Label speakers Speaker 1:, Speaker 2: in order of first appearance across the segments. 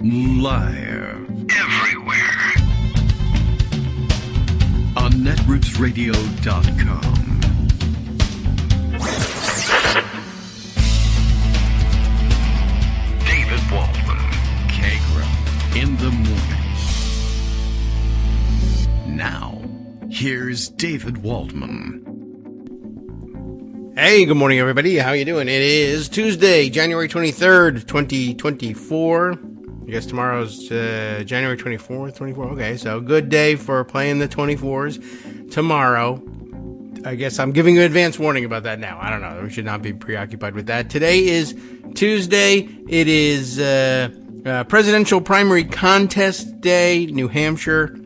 Speaker 1: Live. Everywhere. On netrootsradio.com. David Waldman. Kagro. In the morning. Now, here's David Waldman.
Speaker 2: Hey, good morning, everybody. How you doing? It is Tuesday, January 23rd, 2024. I guess tomorrow's January 24th, 24. Okay, so good day for playing the 24s tomorrow. I guess I'm giving you advance warning about that now. I don't know. We should not be preoccupied with that. Today is Tuesday. It is presidential primary contest day, New Hampshire.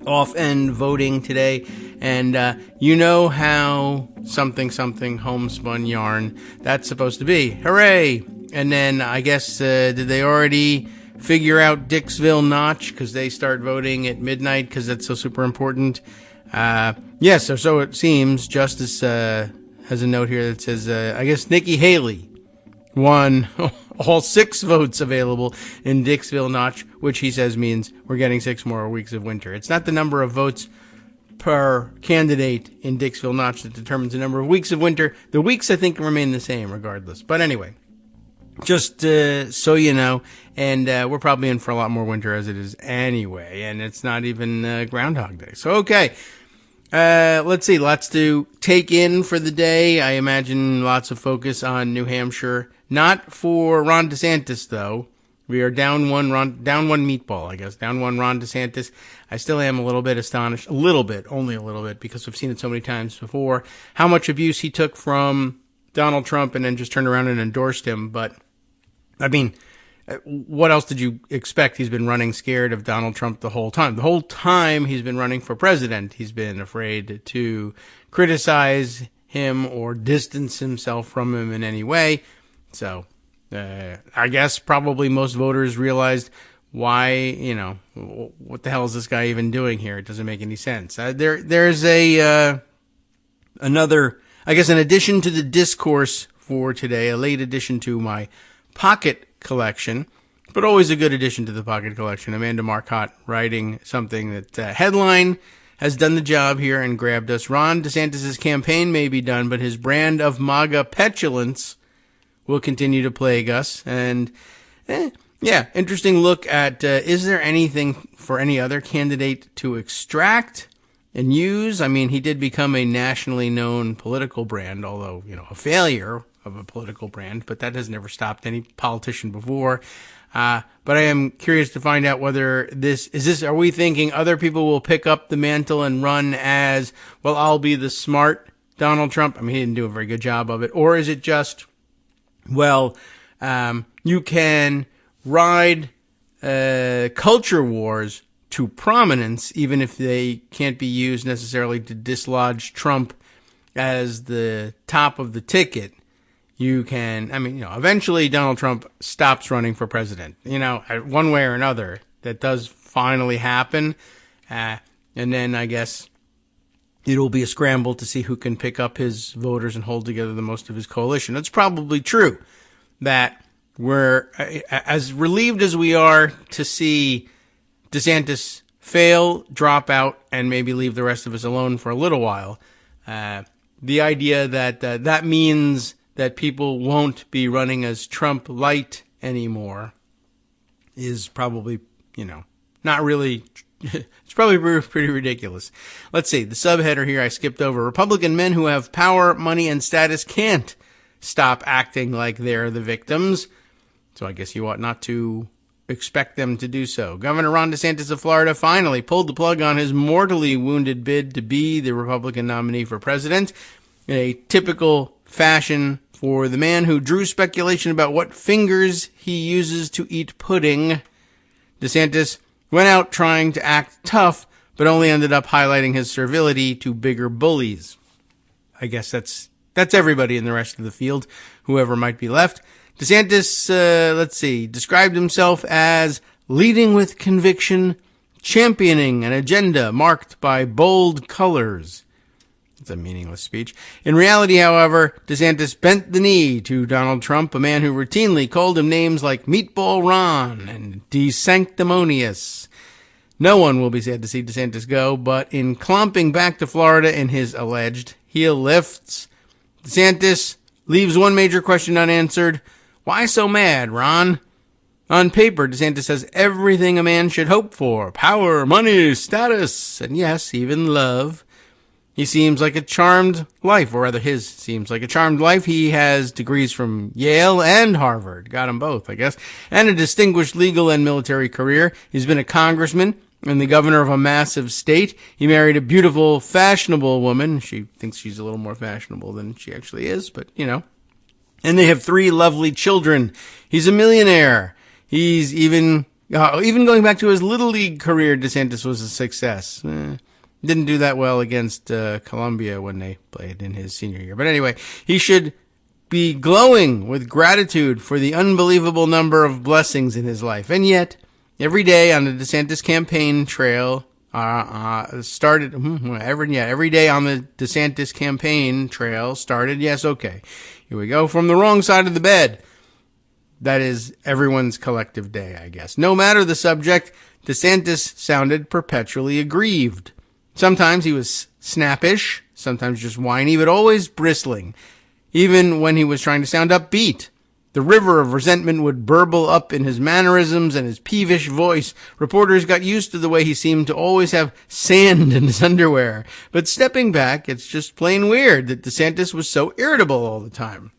Speaker 2: Off-end voting today. And you know how something homespun yarn that's supposed to be. Hooray! And then I guess did they already figure out Dixville Notch because they start voting at midnight because that's so super important? Yes, or so it seems. Justice has a note here that says I guess Nikkki Haley won all 6 votes available in Dixville Notch, which he says means we're getting 6 more weeks of winter. It's not the number of votes per candidate in Dixville Notch that determines the number of weeks of winter. The weeks, I think, remain the same regardless. But anyway, just so you know, and we're probably in for a lot more winter as it is anyway, and it's not even Groundhog Day. So, okay, let's see, lots to take in for the day. I imagine lots of focus on New Hampshire. Not for Ron DeSantis, though. We are down one meatball, I guess. Down one Ron DeSantis. I still am a little bit astonished. A little bit, only a little bit, because we've seen it so many times before. How much abuse he took from Donald Trump and then just turned around and endorsed him. But, I mean, what else did you expect? He's been running scared of Donald Trump the whole time. The whole time he's been running for president, he's been afraid to criticize him or distance himself from him in any way. So, I guess probably most voters realized why, you know, what the hell is this guy even doing here? It doesn't make any sense. There's another, I guess, an addition to the discourse for today, a late addition to my pocket collection, but always a good addition to the pocket collection. Amanda Marcotte writing something that headline has done the job here and grabbed us. Ron DeSantis' campaign may be done, but his brand of MAGA petulance will continue to plague us. And, yeah, interesting look at, is there anything for any other candidate to extract and use? I mean, he did become a nationally known political brand, although, you know, a failure of a political brand, but that has never stopped any politician before. But I am curious to find out whether are we thinking other people will pick up the mantle and run as, well, I'll be the smart Donald Trump? I mean, he didn't do a very good job of it. Or is it just, well, you can ride culture wars to prominence, even if they can't be used necessarily to dislodge Trump as the top of the ticket. You can, I mean, you know, eventually Donald Trump stops running for president, you know, one way or another. That does finally happen. And then I guess it'll be a scramble to see who can pick up his voters and hold together the most of his coalition. It's probably true that we're as relieved as we are to see DeSantis fail, drop out, and maybe leave the rest of us alone for a little while. The idea that that means that people won't be running as Trump light anymore is probably, you know, not really. It's probably pretty ridiculous. Let's see. The subheader here I skipped over. Republican men who have power, money, and status can't stop acting like they're the victims. So I guess you ought not to expect them to do so. Governor Ron DeSantis of Florida finally pulled the plug on his mortally wounded bid to be the Republican nominee for president in a typical fashion for the man who drew speculation about what fingers he uses to eat pudding. DeSantis went out trying to act tough, but only ended up highlighting his servility to bigger bullies. I guess that's everybody in the rest of the field, whoever might be left. DeSantis, described himself as leading with conviction, championing an agenda marked by bold colors. It's a meaningless speech. In reality, however, DeSantis bent the knee to Donald Trump, a man who routinely called him names like Meatball Ron and DeSanctimonious. No one will be sad to see DeSantis go, but in clomping back to Florida in his alleged heel lifts, DeSantis leaves one major question unanswered. Why so mad, Ron? On paper, DeSantis has everything a man should hope for. Power, money, status, and yes, even love. He seems like a charmed life, or rather his seems like a charmed life. He has degrees from Yale and Harvard. Got them both, I guess. And a distinguished legal and military career. He's been a congressman and the governor of a massive state. He married a beautiful, fashionable woman. She thinks she's a little more fashionable than she actually is, but, you know. And they have 3 lovely children. He's a millionaire. He's even going back to his Little League career, DeSantis was a success. Didn't do that well against Columbia when they played in his senior year. But anyway, he should be glowing with gratitude for the unbelievable number of blessings in his life. And yet, every day on the DeSantis campaign trail every day on the DeSantis campaign trail started, yes, okay, here we go, from the wrong side of the bed. That is everyone's collective day, I guess. No matter the subject, DeSantis sounded perpetually aggrieved. Sometimes he was snappish, sometimes just whiny, but always bristling. Even when he was trying to sound upbeat, the river of resentment would burble up in his mannerisms and his peevish voice. Reporters got used to the way he seemed to always have sand in his underwear. But stepping back, it's just plain weird that DeSantis was so irritable all the time.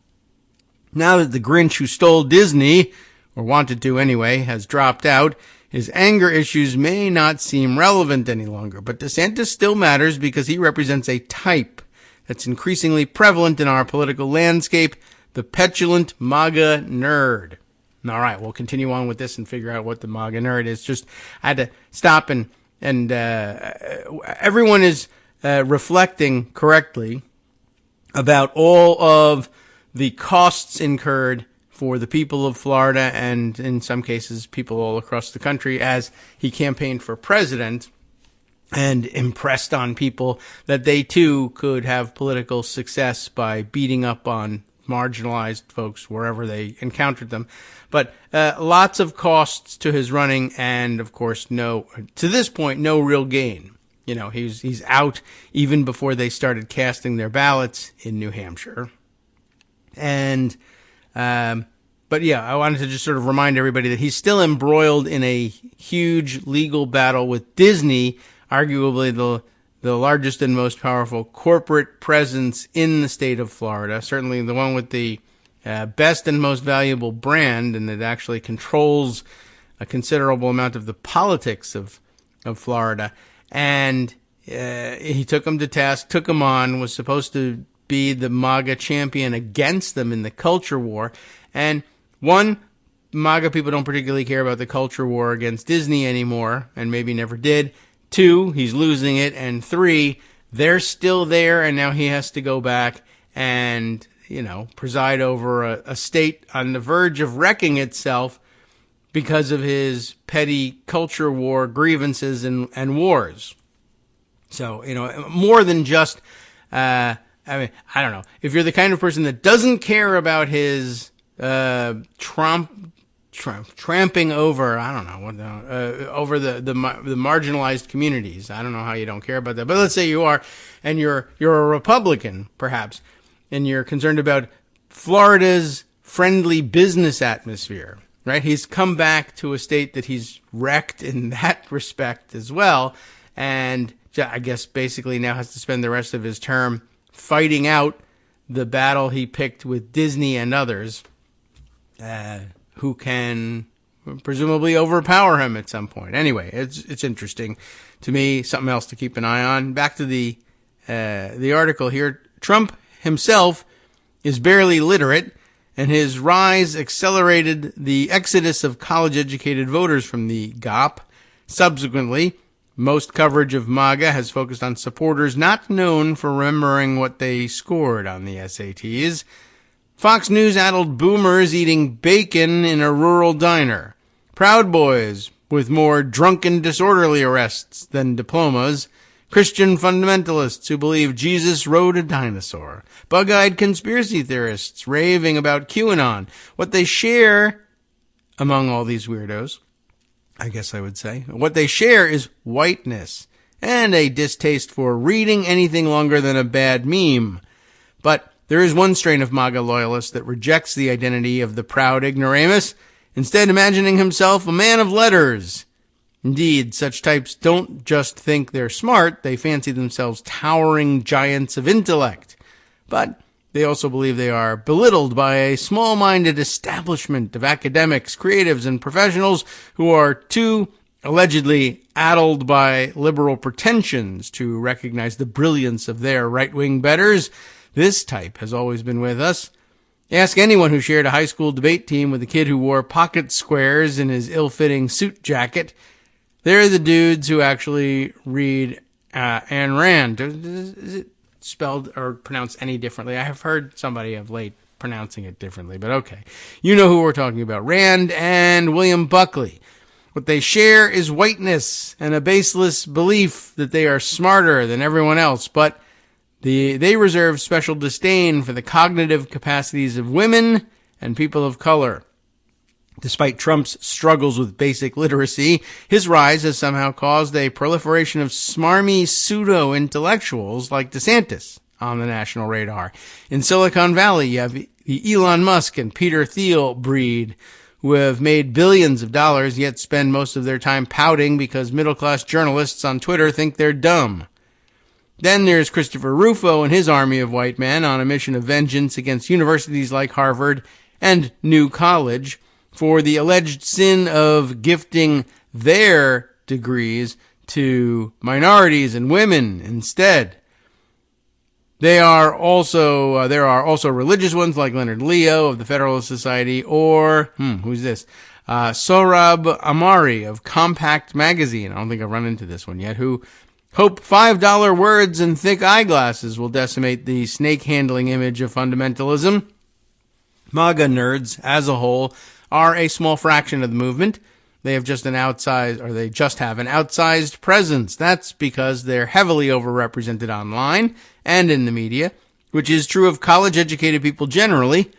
Speaker 2: Now that the Grinch who stole Disney, or wanted to anyway, has dropped out, his anger issues may not seem relevant any longer, but DeSantis still matters because he represents a type that's increasingly prevalent in our political landscape, the petulant MAGA nerd. All right, we'll continue on with this and figure out what the MAGA nerd is. Just, I had to stop and everyone is reflecting correctly about all of the costs incurred for the people of Florida and, in some cases, people all across the country as he campaigned for president and impressed on people that they, too, could have political success by beating up on marginalized folks wherever they encountered them. But lots of costs to his running and, of course, to this point, no real gain. You know, he's out even before they started casting their ballots in New Hampshire. And but yeah, I wanted to just sort of remind everybody that he's still embroiled in a huge legal battle with Disney, arguably the largest and most powerful corporate presence in the state of Florida, certainly the one with the best and most valuable brand, and that actually controls a considerable amount of the politics of Florida. And he took him to task, took him on, was supposed to be the MAGA champion against them in the culture war. And one, MAGA people don't particularly care about the culture war against Disney anymore, and maybe never did. 2, he's losing it. And 3, they're still there, and now he has to go back and, preside over a state on the verge of wrecking itself because of his petty culture war grievances and wars. So, more than just, I don't know. If you're the kind of person that doesn't care about his tramping over, over the marginalized communities. I don't know how you don't care about that, but let's say you are, and you're a Republican, perhaps, and you're concerned about Florida's friendly business atmosphere, right? He's come back to a state that he's wrecked in that respect as well, and I guess basically now has to spend the rest of his term fighting out the battle he picked with Disney and others, who can presumably overpower him at some point. Anyway, it's interesting to me. Something else to keep an eye on. Back to the article here. Trump himself is barely literate, and his rise accelerated the exodus of college-educated voters from the GOP. Subsequently, most coverage of MAGA has focused on supporters not known for remembering what they scored on the SATs. Fox News addled boomers eating bacon in a rural diner. Proud Boys with more drunken disorderly arrests than diplomas. Christian fundamentalists who believe Jesus rode a dinosaur, bug-eyed conspiracy theorists raving about QAnon. What they share among all these weirdos, I guess I would say, what they share is whiteness and a distaste for reading anything longer than a bad meme. But there is one strain of MAGA loyalists that rejects the identity of the proud ignoramus, instead imagining himself a man of letters. Indeed, such types don't just think they're smart, they fancy themselves towering giants of intellect. But they also believe they are belittled by a small-minded establishment of academics, creatives, and professionals who are too allegedly addled by liberal pretensions to recognize the brilliance of their right-wing betters. This type has always been with us. Ask anyone who shared a high school debate team with a kid who wore pocket squares in his ill-fitting suit jacket. They're the dudes who actually read Ayn Rand. Is it spelled or pronounced any differently? I have heard somebody of late pronouncing it differently, but okay. You know who we're talking about. Rand and William Buckley. What they share is whiteness and a baseless belief that they are smarter than everyone else, but they reserve special disdain for the cognitive capacities of women and people of color. Despite Trump's struggles with basic literacy, his rise has somehow caused a proliferation of smarmy pseudo-intellectuals like DeSantis on the national radar. In Silicon Valley, you have the Elon Musk and Peter Thiel breed, who have made billions of dollars yet spend most of their time pouting because middle-class journalists on Twitter think they're dumb. Then there's Christopher Rufo and his army of white men on a mission of vengeance against universities like Harvard and New College, for the alleged sin of gifting their degrees to minorities and women instead. There are also religious ones like Leonard Leo of the Federalist Society, or, who's this? Sohrab Ahmari of Compact Magazine. I don't think I've run into this one yet, who hope $5 words and thick eyeglasses will decimate the snake-handling image of fundamentalism. MAGA nerds, as a whole, are a small fraction of the movement. They have just have an outsized presence. That's because they're heavily overrepresented online and in the media, which is true of college-educated people generally.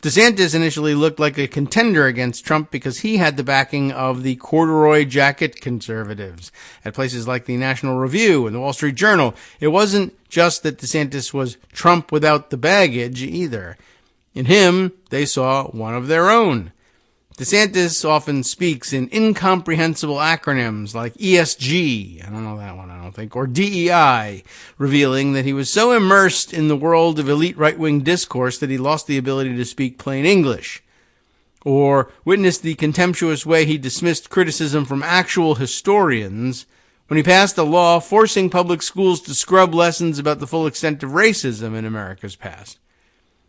Speaker 2: DeSantis initially looked like a contender against Trump because he had the backing of the corduroy jacket conservatives at places like the National Review and the Wall Street Journal. It wasn't just that DeSantis was Trump without the baggage either. In him, they saw one of their own. DeSantis often speaks in incomprehensible acronyms like ESG, I don't know that one, I don't think, or DEI, revealing that he was so immersed in the world of elite right-wing discourse that he lost the ability to speak plain English. Or witness the contemptuous way he dismissed criticism from actual historians when he passed a law forcing public schools to scrub lessons about the full extent of racism in America's past.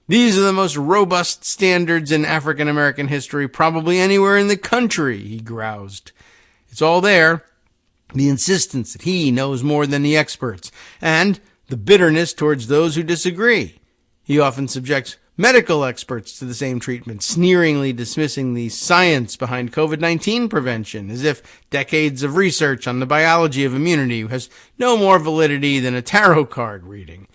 Speaker 2: These are the most robust standards in African American history probably anywhere in the country, he groused. It's all there. The insistence that he knows more than the experts, and the bitterness towards those who disagree. He often subjects medical experts to the same treatment, sneeringly dismissing the science behind COVID-19 prevention, as if decades of research on the biology of immunity has no more validity than a tarot card reading.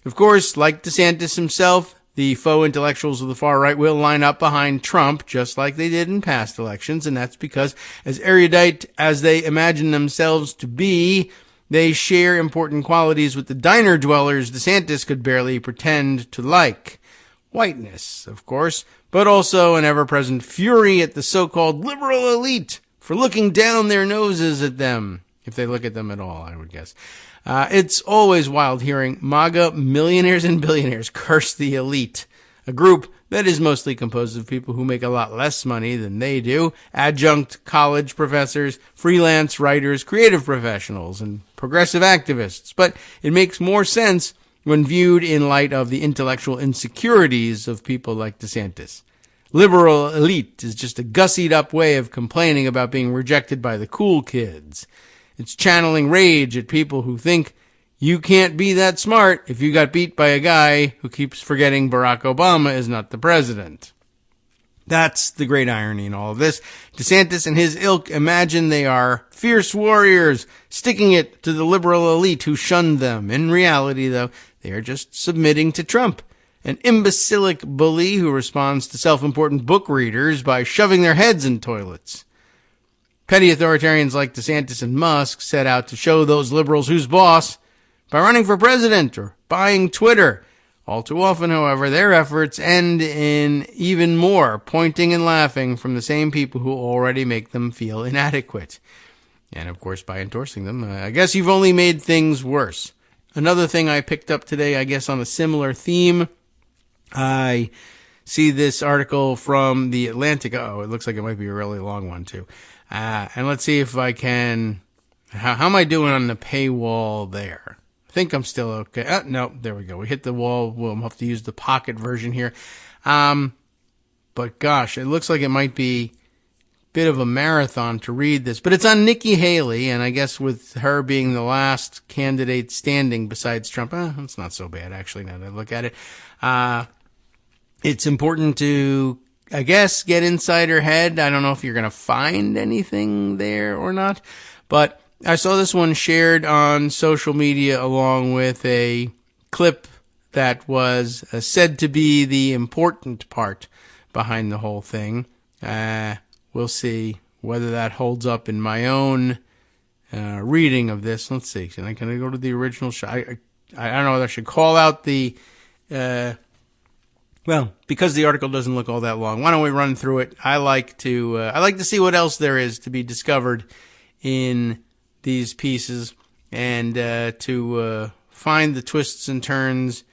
Speaker 2: Of course, like DeSantis himself, the faux intellectuals of the far right will line up behind Trump, just like they did in past elections, and that's because, as erudite as they imagine themselves to be, they share important qualities with the diner dwellers DeSantis could barely pretend to like. Whiteness, of course, but also an ever-present fury at the so-called liberal elite for looking down their noses at them, if they look at them at all, I would guess. It's always wild hearing MAGA millionaires and billionaires curse the elite, a group that is mostly composed of people who make a lot less money than they do, adjunct college professors, freelance writers, creative professionals, and progressive activists. But it makes more sense when viewed in light of the intellectual insecurities of people like DeSantis. Liberal elite is just a gussied-up way of complaining about being rejected by the cool kids. It's channeling rage at people who think you can't be that smart if you got beat by a guy who keeps forgetting Barack Obama is not the president. That's the great irony in all of this. DeSantis and his ilk imagine they are fierce warriors, sticking it to the liberal elite who shunned them. In reality, though, they are just submitting to Trump, an imbecilic bully who responds to self-important book readers by shoving their heads in toilets. Petty authoritarians like DeSantis and Musk set out to show those liberals who's boss by running for president or buying Twitter. All too often, however, their efforts end in even more pointing and laughing from the same people who already make them feel inadequate. And, of course, by endorsing them, I guess you've only made things worse. Another thing I picked up today, I guess on a similar theme, I see this article from The Atlantic. Oh, it looks like it might be a really long one, too. And let's see if I can... How am I doing on the paywall there? I think I'm still okay. No, there we go. We hit the wall. We'll have to use the pocket version here. But gosh, it looks like it might be a bit of a marathon to read this. But it's on Nikkki Haley, and I guess with her being the last candidate standing besides Trump, it's not so bad, actually, now that I look at it. It's important to, I guess, get inside her head. I don't know if you're going to find anything there or not, but I saw this one shared on social media along with a clip that was said to be the important part behind the whole thing. We'll see whether that holds up in my own reading of this. Let's see. Can I go to the original shot? I don't know whether I should call out the... well, because the article doesn't look all that long, why don't we run through it? I like to see what else there is to be discovered in these pieces, and to find the twists and turns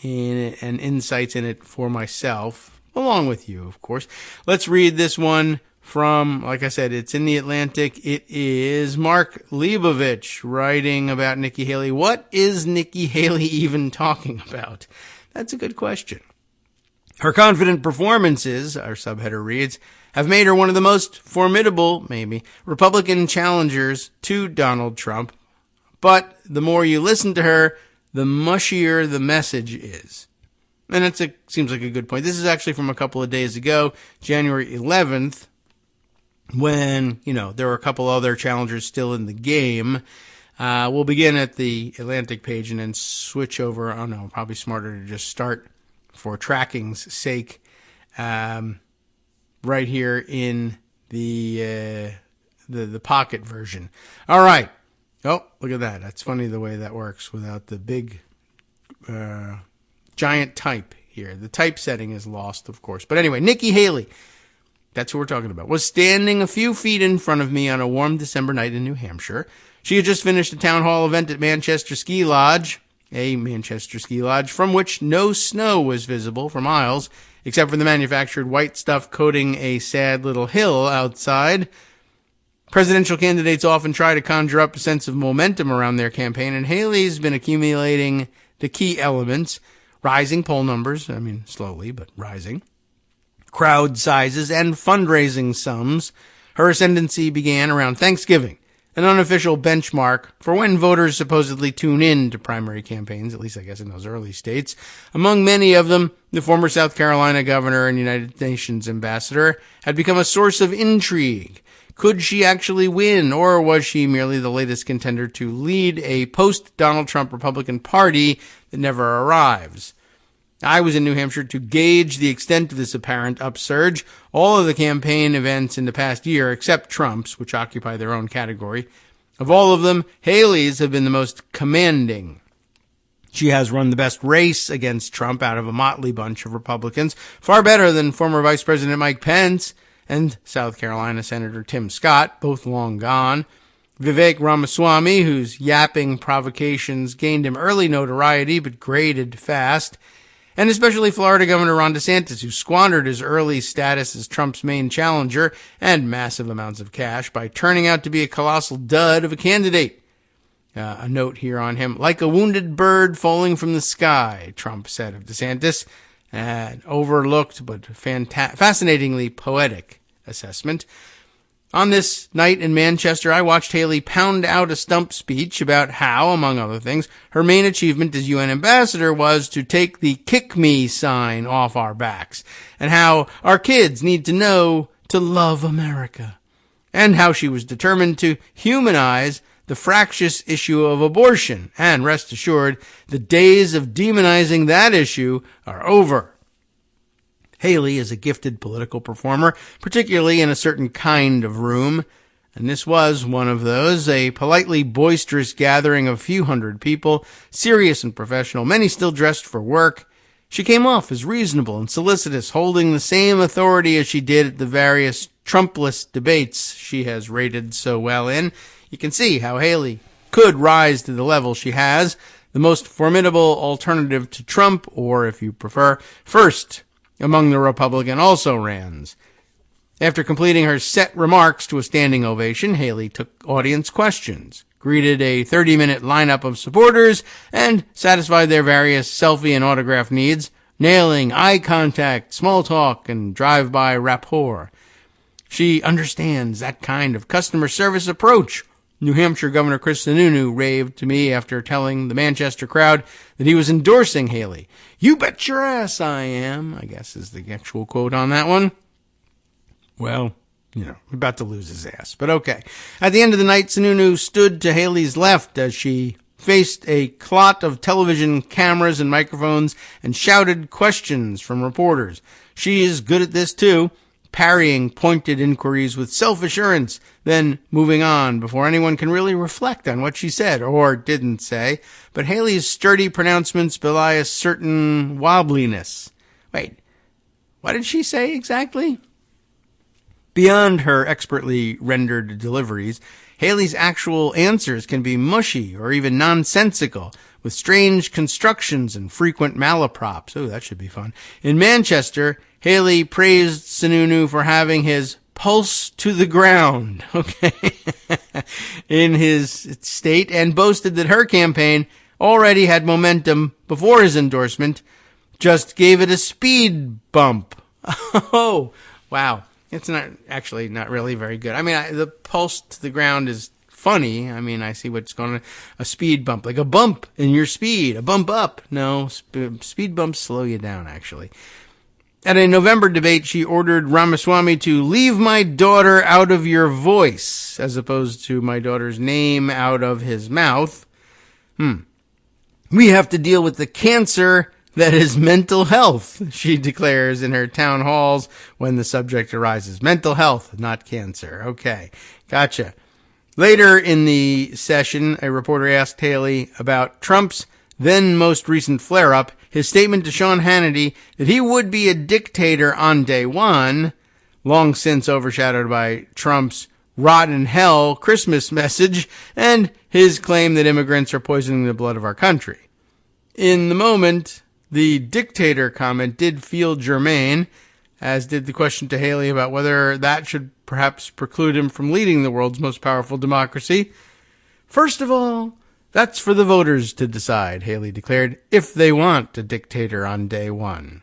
Speaker 2: in it and insights in it for myself, along with you, of course. Let's read this one from, like I said, it's in The Atlantic. It is Mark Leibovich writing about Nikkki Haley. What is Nikkki Haley even talking about? That's a good question. Her confident performances, our subheader reads, have made her one of the most formidable, maybe, Republican challengers to Donald Trump. But the more you listen to her, the mushier the message is. And that seems like a good point. This is actually from a couple of days ago, January 11th, when, there were a couple other challengers still in the game. We'll begin at the Atlantic page and then switch over. Oh, no, probably smarter to just start for tracking's sake. Right here in the pocket version. All right. Oh, look at that. That's funny the way that works without the big giant type here. The typesetting is lost, of course. But anyway, Nikkki Haley, that's who we're talking about, was standing a few feet in front of me on a warm December night in New Hampshire. She had just finished a town hall event at Manchester Ski Lodge, from which no snow was visible for miles, except for the manufactured white stuff coating a sad little hill outside. Presidential candidates often try to conjure up a sense of momentum around their campaign, and Haley's been accumulating the key elements: rising poll numbers, slowly, but rising, crowd sizes, and fundraising sums. Her ascendancy began around Thanksgiving, an unofficial benchmark for when voters supposedly tune in to primary campaigns, at least I guess in those early states. Among many of them, the former South Carolina governor and United Nations ambassador had become a source of intrigue. Could she actually win, or was she merely the latest contender to lead a post-Donald Trump Republican Party that never arrives? I was in New Hampshire to gauge the extent of this apparent upsurge. All of the campaign events in the past year, except Trump's, which occupy their own category, of all of them, Haley's have been the most commanding. She has run the best race against Trump out of a motley bunch of Republicans, far better than former Vice President Mike Pence and South Carolina Senator Tim Scott, both long gone. Vivek Ramaswamy, whose yapping provocations gained him early notoriety but graded fast. And especially Florida Governor Ron DeSantis, who squandered his early status as Trump's main challenger and massive amounts of cash by turning out to be a colossal dud of a candidate. A note here on him: like a wounded bird falling from the sky, Trump said of DeSantis. An overlooked but fascinatingly poetic assessment. On this night in Manchester, I watched Haley pound out a stump speech about how, among other things, her main achievement as UN ambassador was to take the kick me sign off our backs, and how our kids need to know to love America, and how she was determined to humanize the fractious issue of abortion. And rest assured, the days of demonizing that issue are over. Haley is a gifted political performer, particularly in a certain kind of room, and this was one of those, a politely boisterous gathering of a few hundred people, serious and professional, many still dressed for work. She came off as reasonable and solicitous, holding the same authority as she did at the various Trumpless debates she has rated so well in. You can see how Haley could rise to the level she has, the most formidable alternative to Trump, or if you prefer, first among the Republican also-rans. After completing her set remarks to a standing ovation, Haley took audience questions, greeted a 30-minute lineup of supporters, and satisfied their various selfie and autograph needs, nailing eye contact, small talk, and drive-by rapport. She understands that kind of customer service approach. New Hampshire Governor Chris Sununu raved to me after telling the Manchester crowd that he was endorsing Haley. "You bet your ass I am," I guess is the actual quote on that one. Well, about to lose his ass, but okay. At the end of the night, Sununu stood to Haley's left as she faced a clot of television cameras and microphones and shouted questions from reporters. She is good at this too, parrying pointed inquiries with self-assurance, then moving on before anyone can really reflect on what she said or didn't say. But Haley's sturdy pronouncements belie a certain wobbliness. Wait, what did she say exactly? Beyond her expertly rendered deliveries, Haley's actual answers can be mushy or even nonsensical, with strange constructions and frequent malaprops. Oh, that should be fun. In Manchester, Haley praised Sununu for having his pulse to the ground, in his state, and boasted that her campaign already had momentum before his endorsement, just gave it a speed bump. Oh, wow. It's not really very good. I mean, the pulse to the ground is funny. I mean, I see what's going on. A speed bump, like a bump in your speed, a bump up. No, speed bumps slow you down, actually. At a November debate, she ordered Ramaswamy to leave my daughter out of your voice, as opposed to my daughter's name out of his mouth. We have to deal with the cancer that is mental health, she declares in her town halls when the subject arises. Mental health, not cancer. Okay, gotcha. Later in the session, a reporter asked Haley about Trump's then most recent flare-up, his statement to Sean Hannity that he would be a dictator on day one, long since overshadowed by Trump's rotten hell Christmas message, and his claim that immigrants are poisoning the blood of our country. In the moment, the dictator comment did feel germane, as did the question to Haley about whether that should perhaps preclude him from leading the world's most powerful democracy. First of all, that's for the voters to decide, Haley declared, if they want a dictator on day one.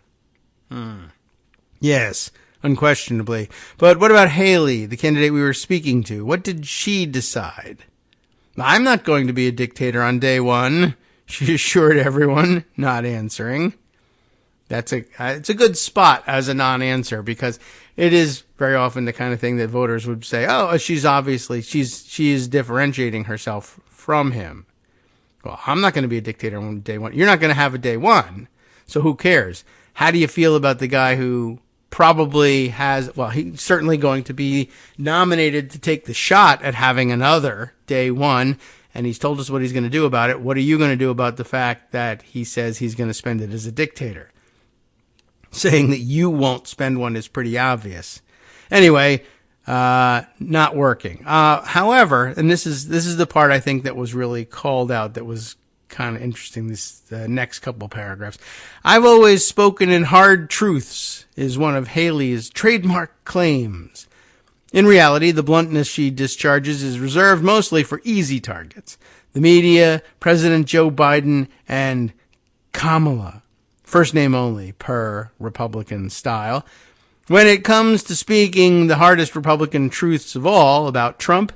Speaker 2: Yes, unquestionably. But what about Haley, the candidate we were speaking to? What did she decide? I'm not going to be a dictator on day one, she assured everyone, not answering. It's a good spot as a non-answer, because it is very often the kind of thing that voters would say, oh, she is differentiating herself from him. Well, I'm not going to be a dictator on day one. You're not going to have a day one, so who cares? How do you feel about the guy who probably he's certainly going to be nominated to take the shot at having another day one, and he's told us what he's going to do about it. What are you going to do about the fact that he says he's going to spend it as a dictator? Saying that you won't spend one is pretty obvious. Anyway, not working. However, and this is the part I think that was really called out, that was kind of interesting, this next couple paragraphs. I've always spoken in hard truths is one of Haley's trademark claims. In reality, the bluntness she discharges is reserved mostly for easy targets. The media, President Joe Biden, and Kamala. First name only, per Republican style. When it comes to speaking the hardest Republican truths of all about Trump,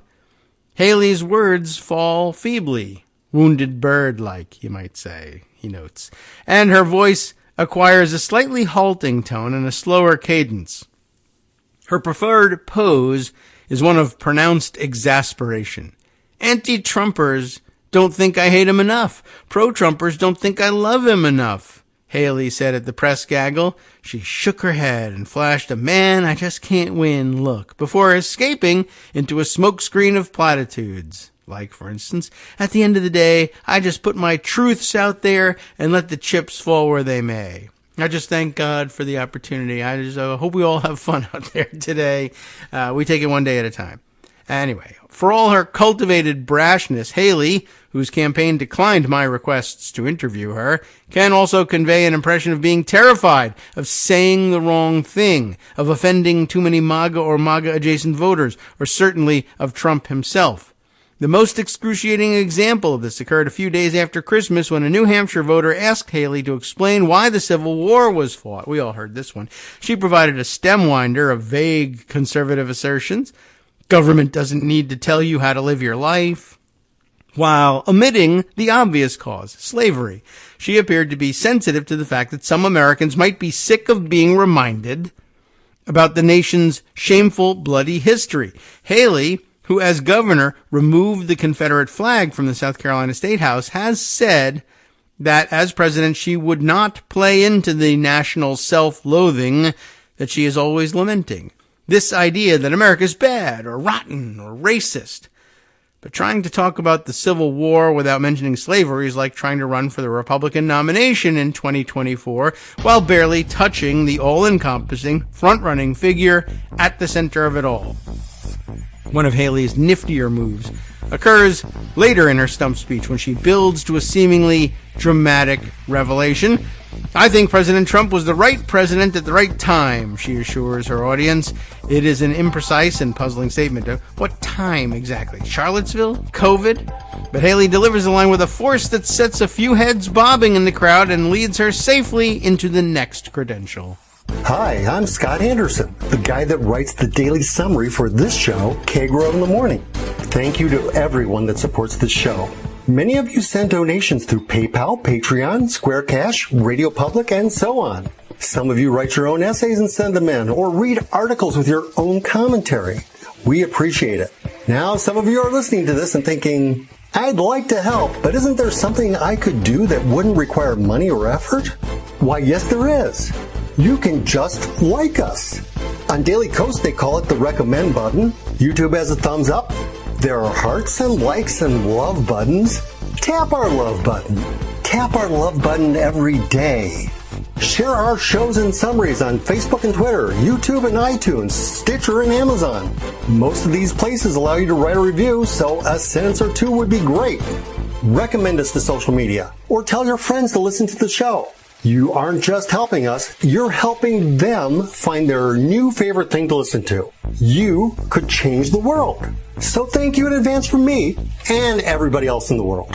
Speaker 2: Haley's words fall feebly, wounded bird-like, you might say, he notes, and her voice acquires a slightly halting tone and a slower cadence. Her preferred pose is one of pronounced exasperation. Anti-Trumpers don't think I hate him enough. Pro-Trumpers don't think I love him enough, Haley said at the press gaggle. She shook her head and flashed a man I just can't win look before escaping into a smokescreen of platitudes. Like, for instance, at the end of the day, I just put my truths out there and let the chips fall where they may. I just thank God for the opportunity. I just hope we all have fun out there today. We take it one day at a time. Anyway, for all her cultivated brashness, Haley, whose campaign declined my requests to interview her, can also convey an impression of being terrified, of saying the wrong thing, of offending too many MAGA or MAGA-adjacent voters, or certainly of Trump himself. The most excruciating example of this occurred a few days after Christmas when a New Hampshire voter asked Haley to explain why the Civil War was fought. We all heard this one. She provided a stem winder of vague conservative assertions. Government doesn't need to tell you how to live your life. While omitting the obvious cause, slavery, she appeared to be sensitive to the fact that some Americans might be sick of being reminded about the nation's shameful, bloody history. Haley, who as governor removed the Confederate flag from the South Carolina State House, has said that as president she would not play into the national self-loathing that she is always lamenting. This idea that America's bad or rotten or racist. But trying to talk about the Civil War without mentioning slavery is like trying to run for the Republican nomination in 2024 while barely touching the all-encompassing, front-running figure at the center of it all. One of Haley's niftier moves occurs later in her stump speech when she builds to a seemingly dramatic revelation. I think President Trump was the right president at the right time, she assures her audience. It is an imprecise and puzzling statement. What time exactly? Charlottesville? COVID? But Haley delivers the line with a force that sets a few heads bobbing in the crowd and leads her safely into the next credential.
Speaker 3: Hi, I'm Scott Anderson, the guy that writes the daily summary for this show, Kagro in the Morning. Thank you to everyone that supports this show. Many of you send donations through PayPal, Patreon, Square Cash, Radio Public, and so on. Some of you write your own essays and send them in, or read articles with your own commentary. We appreciate it. Now, some of you are listening to this and thinking, I'd like to help, but isn't there something I could do that wouldn't require money or effort? Why, yes, there is. You can just like us. On Daily Kos, they call it the recommend button. YouTube has a thumbs up. There are hearts and likes and love buttons. Tap our love button. Tap our love button every day. Share our shows and summaries on Facebook and Twitter, YouTube and iTunes, Stitcher and Amazon. Most of these places allow you to write a review, so a sentence or two would be great. Recommend us to social media, or tell your friends to listen to the show. You aren't just helping us, you're helping them find their new favorite thing to listen to. You could change the world. So thank you in advance from me and everybody else in the world.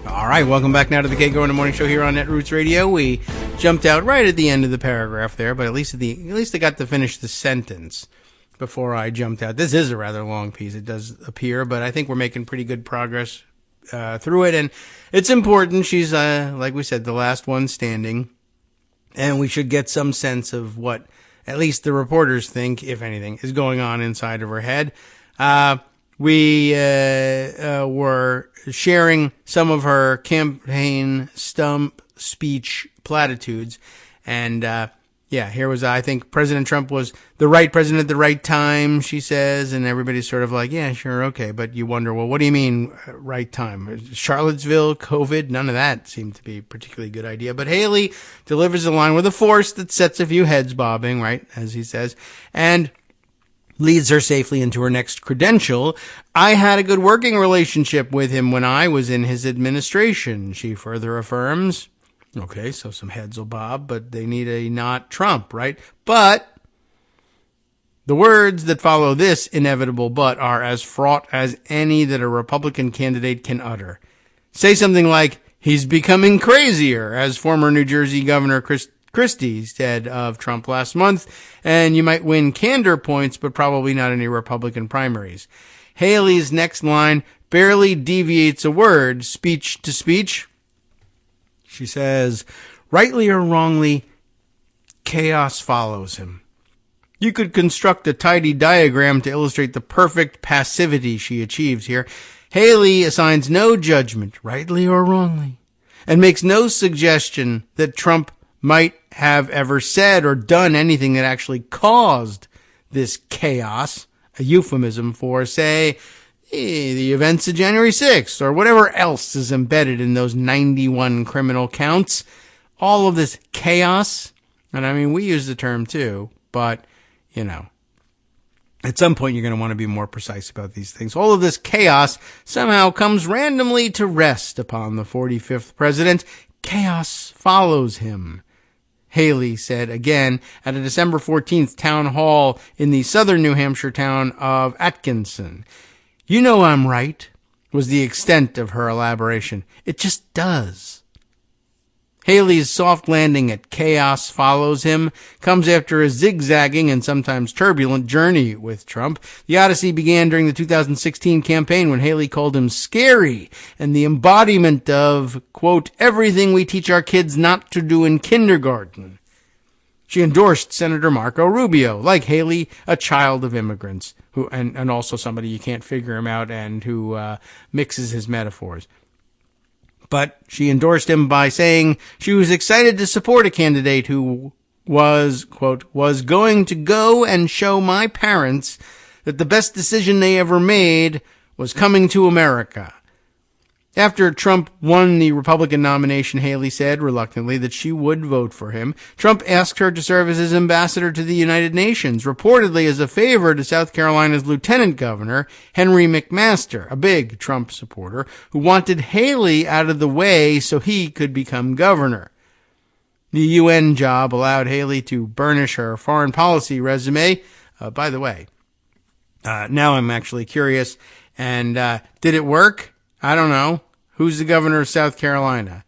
Speaker 2: All right, welcome back now to the Kagro in the Morning Show here on Netroots Radio. We jumped out right at the end of the paragraph there, but at least I got to finish the sentence before I jumped out. This is a rather long piece, it does appear, but I think we're making pretty good progress through it, and it's important. She's, like we said, the last one standing, and we should get some sense of what at least the reporters think, if anything, is going on inside of her head. We were sharing some of her campaign stump speech platitudes, and yeah, here was, I think President Trump was the right president at the right time, she says, and everybody's sort of like, yeah, sure, okay, but you wonder, well, what do you mean right time? Charlottesville, COVID, none of that seemed to be a particularly good idea. But Haley delivers a line with a force that sets a few heads bobbing, right, as he says, and leads her safely into her next credential. I had a good working relationship with him when I was in his administration, she further affirms. Okay, so some heads will bob, but they need a not Trump, right? But the words that follow this inevitable but are as fraught as any that a Republican candidate can utter. Say something like, He's becoming crazier, as former New Jersey Governor Christie said of Trump last month, and you might win candor points, but probably not any Republican primaries. Haley's next line barely deviates a word, speech to speech. She says, rightly or wrongly, chaos follows him. You could construct a tidy diagram to illustrate the perfect passivity she achieves here. Haley assigns no judgment, rightly or wrongly, and makes no suggestion that Trump might have ever said or done anything that actually caused this chaos, a euphemism for, say, the events of January 6th or whatever else is embedded in those 91 criminal counts. All of this chaos, and I mean, we use the term too, but, you know, at some point you're going to want to be more precise about these things. All of this chaos somehow comes randomly to rest upon the 45th president. Chaos follows him, Haley said again at a December 14th town hall in the southern New Hampshire town of Atkinson. You know I'm right, was the extent of her elaboration. It just does. Haley's soft landing at chaos follows him comes after a zigzagging and sometimes turbulent journey with Trump. The odyssey began during the 2016 campaign when Haley called him scary and the embodiment of, quote, everything we teach our kids not to do in kindergarten. She endorsed Senator Marco Rubio, like Haley, a child of immigrants, who and also somebody you can't figure him out and who mixes his metaphors. But she endorsed him by saying she was excited to support a candidate who was, quote, was going to go and show my parents that the best decision they ever made was coming to America. After Trump won the Republican nomination, Haley said reluctantly that she would vote for him. Trump asked her to serve as his ambassador to the United Nations, reportedly as a favor to South Carolina's Lieutenant Governor, Henry McMaster, a big Trump supporter, who wanted Haley out of the way so he could become governor. The UN job allowed Haley to burnish her foreign policy resume. By the way, now I'm actually curious, and did it work? I don't know. Who's the governor of South Carolina?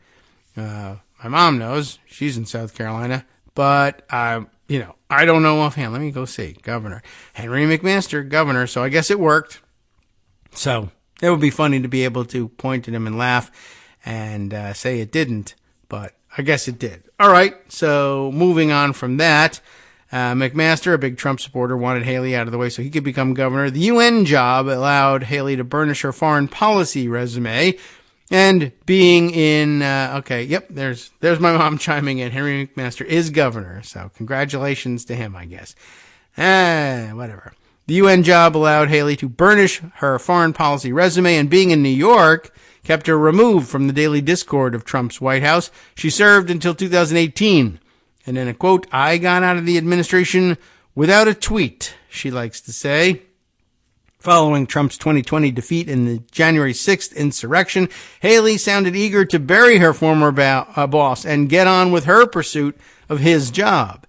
Speaker 2: My mom knows. She's in South Carolina. But, I don't know offhand. Let me go see. Governor. Henry McMaster, governor. So I guess it worked. So it would be funny to be able to point at him and laugh and say it didn't. But I guess it did. All right. So moving on from that. McMaster, a big Trump supporter, wanted Haley out of the way so he could become governor. The UN job allowed Haley to burnish her foreign policy resume. And being in, there's my mom chiming in. Henry McMaster is governor, so congratulations to him, I guess. Whatever. The UN job allowed Haley to burnish her foreign policy resume, and being in New York kept her removed from the daily discord of Trump's White House. She served until 2018. And then a quote, I got out of the administration without a tweet, she likes to say. Following Trump's 2020 defeat in the January 6th insurrection, Haley sounded eager to bury her former boss and get on with her pursuit of his job.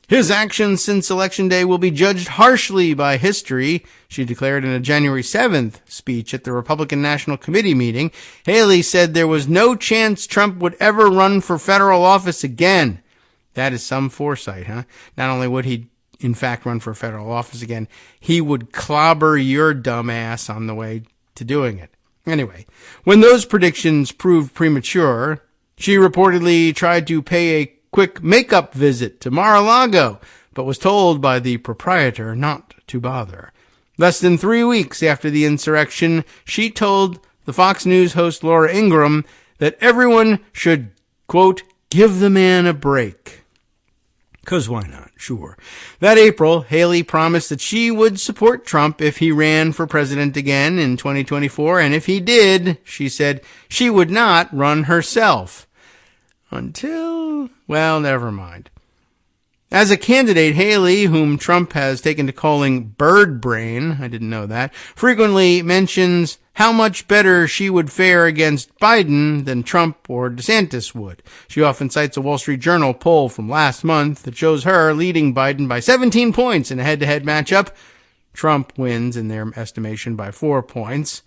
Speaker 2: His actions since Election Day will be judged harshly by history, she declared in a January 7th speech at the Republican National Committee meeting. Haley said there was no chance Trump would ever run for federal office again. That is some foresight, huh? Not only would he, in fact, run for federal office again, he would clobber your dumb ass on the way to doing it. Anyway, when those predictions proved premature, she reportedly tried to pay a quick makeup visit to Mar-a-Lago, but was told by the proprietor not to bother. Less than 3 weeks after the insurrection, she told the Fox News host Laura Ingraham that everyone should, quote, give the man a break. 'Cause why not? Sure. That April, Haley promised that she would support Trump if he ran for president again in 2024, and if he did, she said, she would not run herself. Until, well, never mind. As a candidate, Haley, whom Trump has taken to calling bird brain, I didn't know that, frequently mentions how much better she would fare against Biden than Trump or DeSantis would. She often cites a Wall Street Journal poll from last month that shows her leading Biden by 17 points in a head-to-head matchup. Trump wins, in their estimation, by 4 points.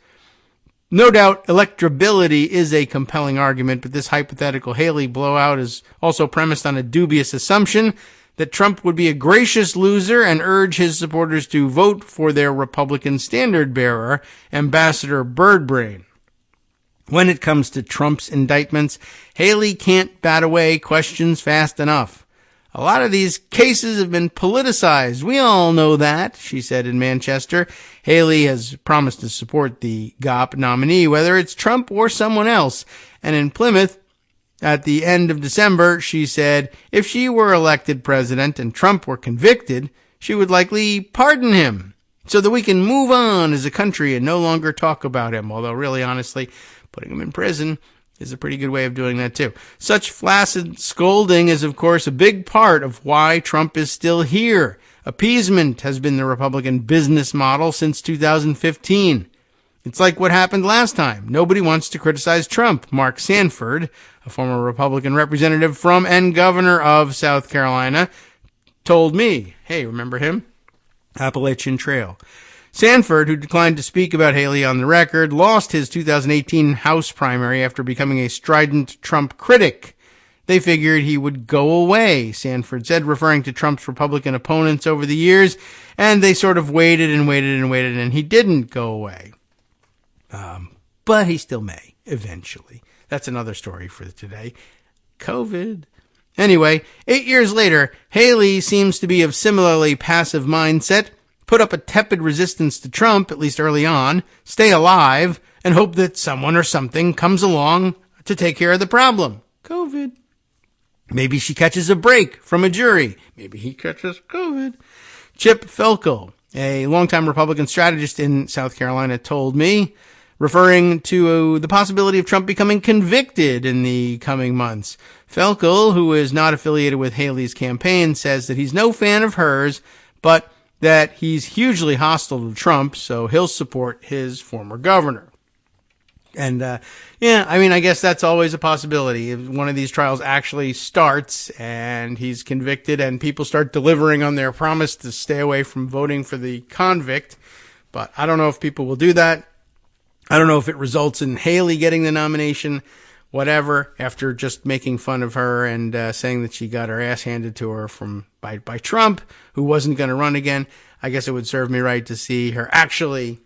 Speaker 2: No doubt electability is a compelling argument, but this hypothetical Haley blowout is also premised on a dubious assumption that Trump would be a gracious loser and urge his supporters to vote for their Republican standard bearer, Ambassador Birdbrain. When it comes to Trump's indictments, Haley can't bat away questions fast enough. A lot of these cases have been politicized. We all know that, she said in Manchester. Haley has promised to support the GOP nominee, whether it's Trump or someone else. And in Plymouth, at the end of December, she said if she were elected president and Trump were convicted, she would likely pardon him so that we can move on as a country and no longer talk about him. Although really, honestly, putting him in prison is a pretty good way of doing that too. Such flaccid scolding is, of course, a big part of why Trump is still here. Appeasement has been the Republican business model since 2015. It's like what happened last time. Nobody wants to criticize Trump. Mark Sanford, a former Republican representative from and governor of South Carolina, told me, hey, remember him? Appalachian Trail. Sanford, who declined to speak about Haley on the record, lost his 2018 House primary after becoming a strident Trump critic. They figured he would go away, Sanford said, referring to Trump's Republican opponents over the years, and they sort of waited and waited and waited, and he didn't go away. But he still may, eventually. That's another story for today. COVID. Anyway, 8 years later, Haley seems to be of similarly passive mindset, put up a tepid resistance to Trump, at least early on, stay alive, and hope that someone or something comes along to take care of the problem. COVID. Maybe she catches a break from a jury. Maybe he catches COVID. Chip Felkel, a longtime Republican strategist in South Carolina, told me, referring to the possibility of Trump becoming convicted in the coming months. Felkel, who is not affiliated with Haley's campaign, says that he's no fan of hers, but that he's hugely hostile to Trump, so he'll support his former governor. And, I guess that's always a possibility. If one of these trials actually starts and he's convicted and people start delivering on their promise to stay away from voting for the convict. But I don't know if people will do that. I don't know if it results in Haley getting the nomination, whatever, after just making fun of her and saying that she got her ass handed to her by Trump, who wasn't going to run again. I guess it would serve me right to see her actually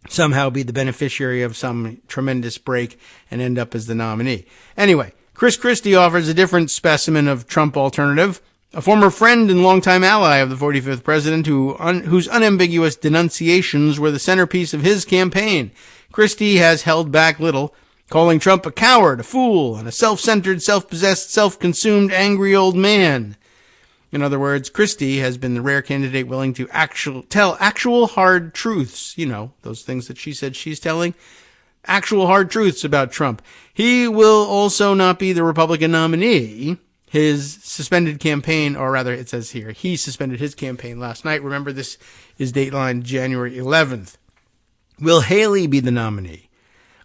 Speaker 2: somehow be the beneficiary of some tremendous break and end up as the nominee. Anyway, Chris Christie offers a different specimen of Trump alternative, a former friend and longtime ally of the 45th president whose unambiguous denunciations were the centerpiece of his campaign. Christie has held back little, calling Trump a coward, a fool, and a self-centered, self-possessed, self-consumed, angry old man. In other words, Christie has been the rare candidate willing to tell actual hard truths, those things that she said she's telling, actual hard truths about Trump. He will also not be the Republican nominee. His suspended campaign, or rather it says here, he suspended his campaign last night. Remember, this is dateline January 11th. Will Haley be the nominee?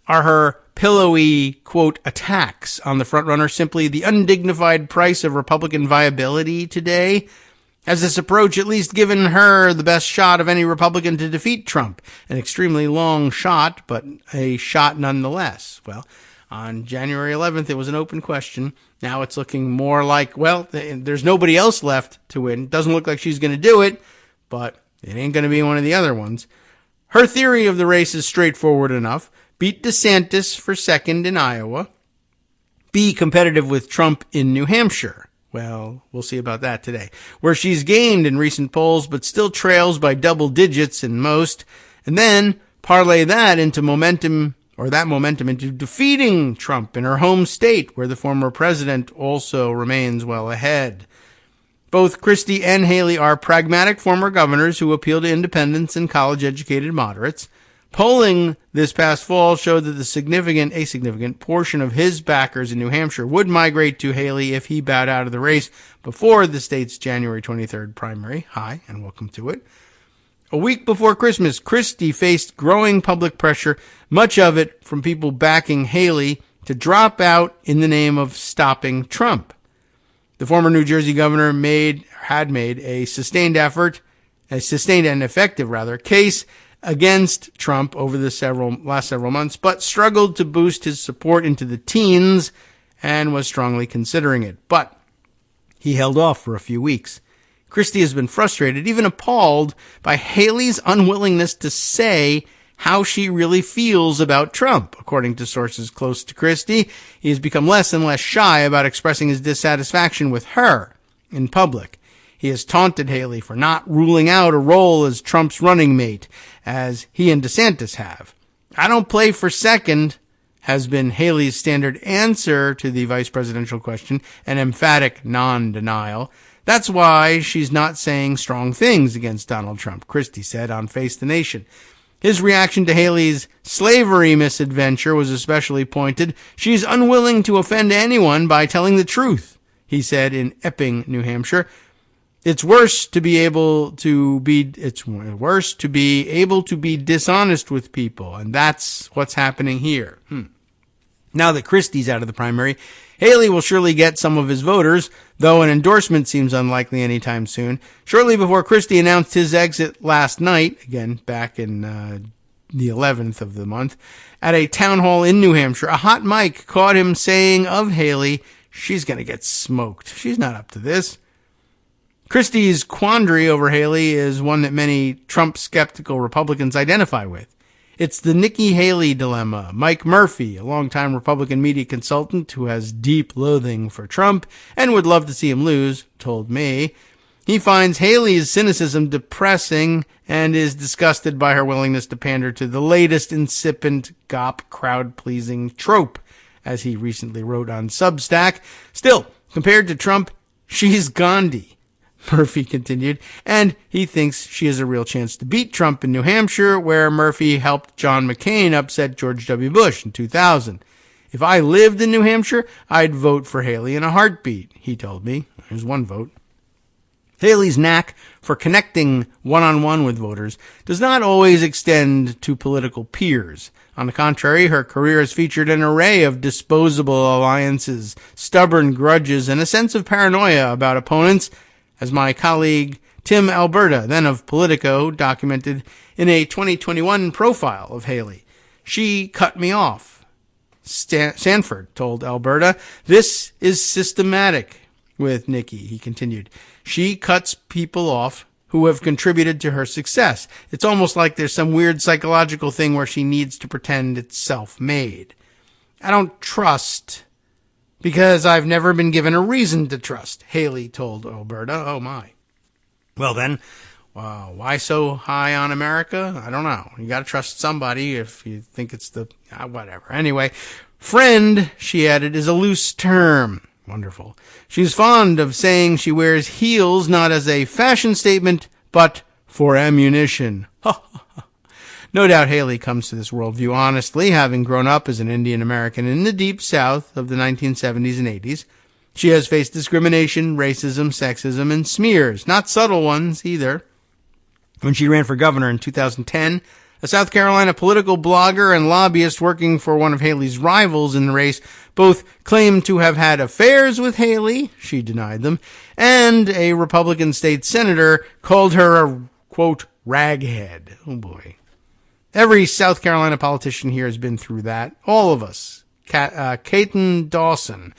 Speaker 2: Are her pillowy, quote, attacks on the frontrunner simply the undignified price of Republican viability today? Has this approach at least given her the best shot of any Republican to defeat Trump? An extremely long shot, but a shot nonetheless. Well, on January 11th, it was an open question. Now it's looking more like, well, there's nobody else left to win. Doesn't look like she's going to do it, but it ain't going to be one of the other ones. Her theory of the race is straightforward enough. Beat DeSantis for second in Iowa. Be competitive with Trump in New Hampshire. Well, we'll see about that today. Where she's gained in recent polls, but still trails by double digits in most. And then parlay that into momentum into defeating Trump in her home state, where the former president also remains well ahead. Both Christie and Haley are pragmatic former governors who appeal to independents and college-educated moderates. Polling this past fall showed that a significant portion of his backers in New Hampshire would migrate to Haley if he bowed out of the race before the state's January 23rd primary. Hi, and welcome to it. A week before Christmas, Christie faced growing public pressure, much of it from people backing Haley to drop out in the name of stopping Trump. The former New Jersey governor had made a sustained and effective case against Trump over the last several months, but struggled to boost his support into the teens and was strongly considering it. But he held off for a few weeks. Christie has been frustrated, even appalled, by Haley's unwillingness to say how she really feels about Trump. According to sources close to Christie, he has become less and less shy about expressing his dissatisfaction with her in public. He has taunted Haley for not ruling out a role as Trump's running mate, as he and DeSantis have. "I don't play for second," has been Haley's standard answer to the vice presidential question, an emphatic non-denial. "That's why she's not saying strong things against Donald Trump," Christie said on Face the Nation. His reaction to Haley's slavery misadventure was especially pointed. "She's unwilling to offend anyone by telling the truth," he said in Epping, New Hampshire. It's worse to be able to be dishonest with people, and that's what's happening here. Now that Christie's out of the primary, Haley will surely get some of his voters, though an endorsement seems unlikely anytime soon. Shortly before Christie announced his exit last night, again back in the 11th of the month, at a town hall in New Hampshire, a hot mic caught him saying of Haley, "She's going to get smoked. She's not up to this." Christie's quandary over Haley is one that many Trump-skeptical Republicans identify with. It's the Nikkki Haley dilemma. Mike Murphy, a longtime Republican media consultant who has deep loathing for Trump and would love to see him lose, told me. He finds Haley's cynicism depressing and is disgusted by her willingness to pander to the latest incipient GOP crowd-pleasing trope, as he recently wrote on Substack. Still, compared to Trump, she's Gandhi, Murphy continued, and he thinks she has a real chance to beat Trump in New Hampshire, where Murphy helped John McCain upset George W. Bush in 2000. "If I lived in New Hampshire, I'd vote for Haley in a heartbeat," he told me. There's one vote. Haley's knack for connecting one-on-one with voters does not always extend to political peers. On the contrary, her career has featured an array of disposable alliances, stubborn grudges, and a sense of paranoia about opponents, as my colleague Tim Alberta, then of Politico, documented in a 2021 profile of Haley. "She cut me off," Sanford told Alberta. "This is systematic with Nikkki," he continued. "She cuts people off who have contributed to her success. It's almost like there's some weird psychological thing where she needs to pretend it's self-made. I don't trust because I've never been given a reason to trust," Haley told Alberta. Oh, my. Well, then, why so high on America? I don't know. You got to trust somebody if you think it's whatever. Anyway, friend, she added, is a loose term. Wonderful. She's fond of saying she wears heels not as a fashion statement, but for ammunition. No doubt Haley comes to this worldview honestly, having grown up as an Indian American in the deep South of the 1970s and 80s. She has faced discrimination, racism, sexism, and smears, not subtle ones either. When she ran for governor in 2010, a South Carolina political blogger and lobbyist working for one of Haley's rivals in the race both claimed to have had affairs with Haley, she denied them, and a Republican state senator called her a, quote, raghead. Oh boy. Every South Carolina politician here has been through that. All of us. Caton Dawson,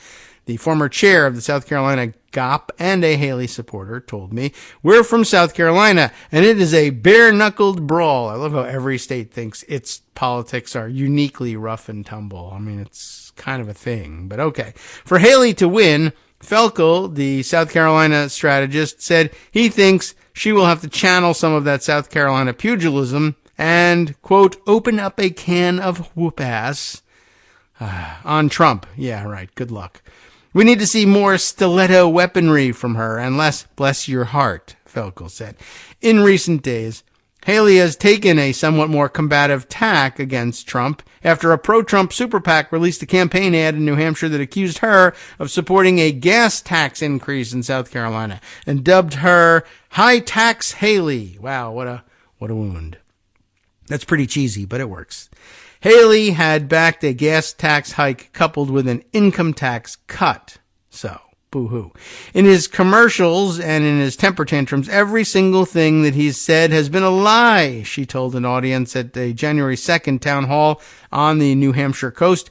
Speaker 2: the former chair of the South Carolina GOP and a Haley supporter, told me, "We're from South Carolina, and it is a bare-knuckled brawl." I love how every state thinks its politics are uniquely rough and tumble. I mean, it's kind of a thing, but okay. For Haley to win, Felkel, the South Carolina strategist, said he thinks she will have to channel some of that South Carolina pugilism and, quote, open up a can of whoop-ass on Trump. Yeah, right. Good luck. "We need to see more stiletto weaponry from her and less bless your heart," Felkel said. In recent days, Haley has taken a somewhat more combative tack against Trump after a pro-Trump super PAC released a campaign ad in New Hampshire that accused her of supporting a gas tax increase in South Carolina and dubbed her High Tax Haley. Wow, what a wound. That's pretty cheesy, but it works. Haley had backed a gas tax hike coupled with an income tax cut. So, Boo-hoo. In his commercials and in his temper tantrums, every single thing that he's said has been a lie, she told an audience at the January 2nd town hall on the New Hampshire coast.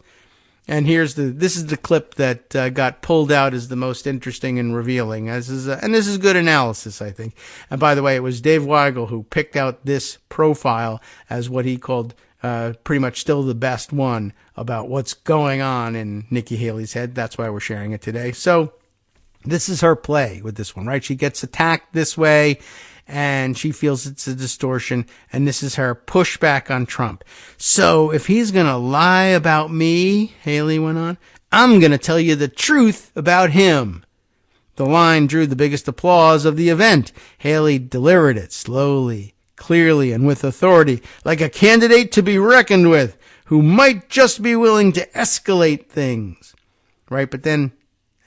Speaker 2: And this is the clip that got pulled out as the most interesting and revealing. And this is good analysis, I think. And by the way, it was Dave Weigel who picked out this profile as what he called pretty much still the best one about what's going on in Nikkki Haley's head. That's why we're sharing it today. So this is her play with this one, right? She gets attacked this way, and she feels it's a distortion, and this is her pushback on Trump. So if he's going to lie about me, Haley went on, I'm going to tell you the truth about him. The line drew the biggest applause of the event. Haley delivered it slowly, clearly, and with authority, like a candidate to be reckoned with, who might just be willing to escalate things. Right? But then,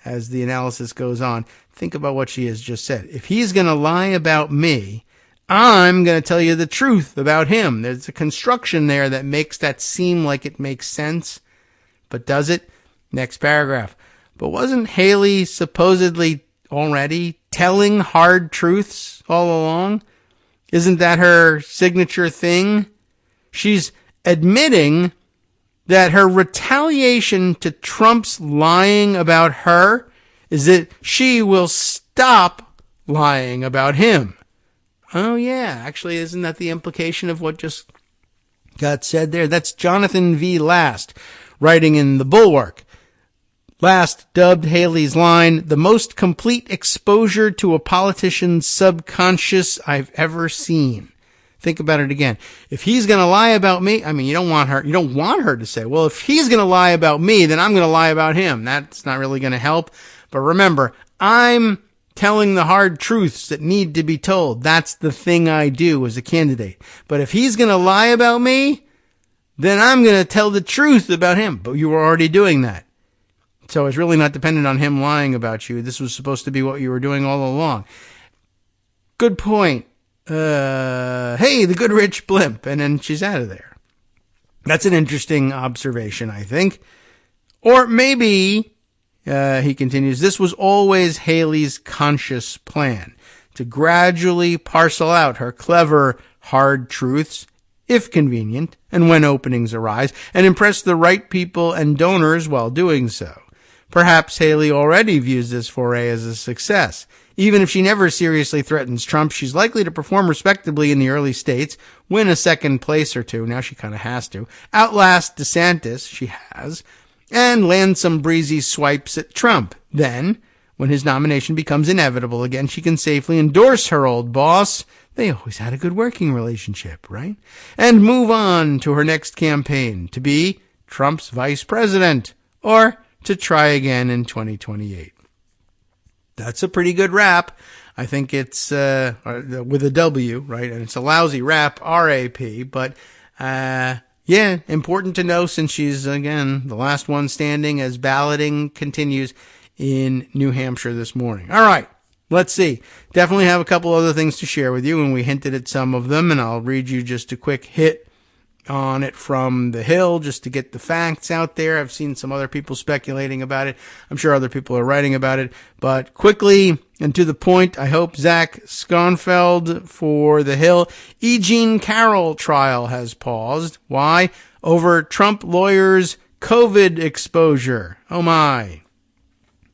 Speaker 2: as the analysis goes on, think about what she has just said. If he's going to lie about me, I'm going to tell you the truth about him. There's a construction there that makes that seem like it makes sense. But does it? Next paragraph. But wasn't Haley supposedly already telling hard truths all along? Isn't that her signature thing? She's admitting that her retaliation to Trump's lying about her is that she will stop lying about him. Oh, yeah. Actually, isn't that the implication of what just got said there? That's Jonathan V. Last, writing in The Bulwark. Last dubbed Haley's line the most complete exposure to a politician's subconscious I've ever seen. Think about it again. If he's going to lie about me, I mean, you don't want her to say, well, if he's going to lie about me, then I'm going to lie about him. That's not really going to help. But remember, I'm telling the hard truths that need to be told. That's the thing I do as a candidate. But if he's going to lie about me, then I'm going to tell the truth about him. But you were already doing that. So it's really not dependent on him lying about you. This was supposed to be what you were doing all along. Good point. Hey, the good rich blimp. And then she's out of there. That's an interesting observation, I think. Or maybe, he continues, this was always Haley's conscious plan, to gradually parcel out her clever, hard truths, if convenient, and when openings arise, and impress the right people and donors while doing so. Perhaps Haley already views this foray as a success. Even if she never seriously threatens Trump, she's likely to perform respectably in the early states, win a second place or two, now she kind of has to, outlast DeSantis, she has, and land some breezy swipes at Trump. Then, when his nomination becomes inevitable again, she can safely endorse her old boss. They always had a good working relationship, right? And move on to her next campaign, to be Trump's vice president, or to try again in 2028. That's a pretty good rap. I think it's with a W, right? And it's a lousy rap, R-A-P. But, yeah, important to know since she's, again, the last one standing as balloting continues in New Hampshire this morning. All right, let's see. Definitely have a couple other things to share with you, and we hinted at some of them, and I'll read you just a quick hit on it from the Hill just to get the facts out there. I've seen some other people speculating about it. I'm sure other people are writing about it. But quickly and to the point, I hope Zach Schoenfeld for the Hill. E. Jean Carroll trial has paused. Why? Over Trump lawyers' COVID exposure. Oh my.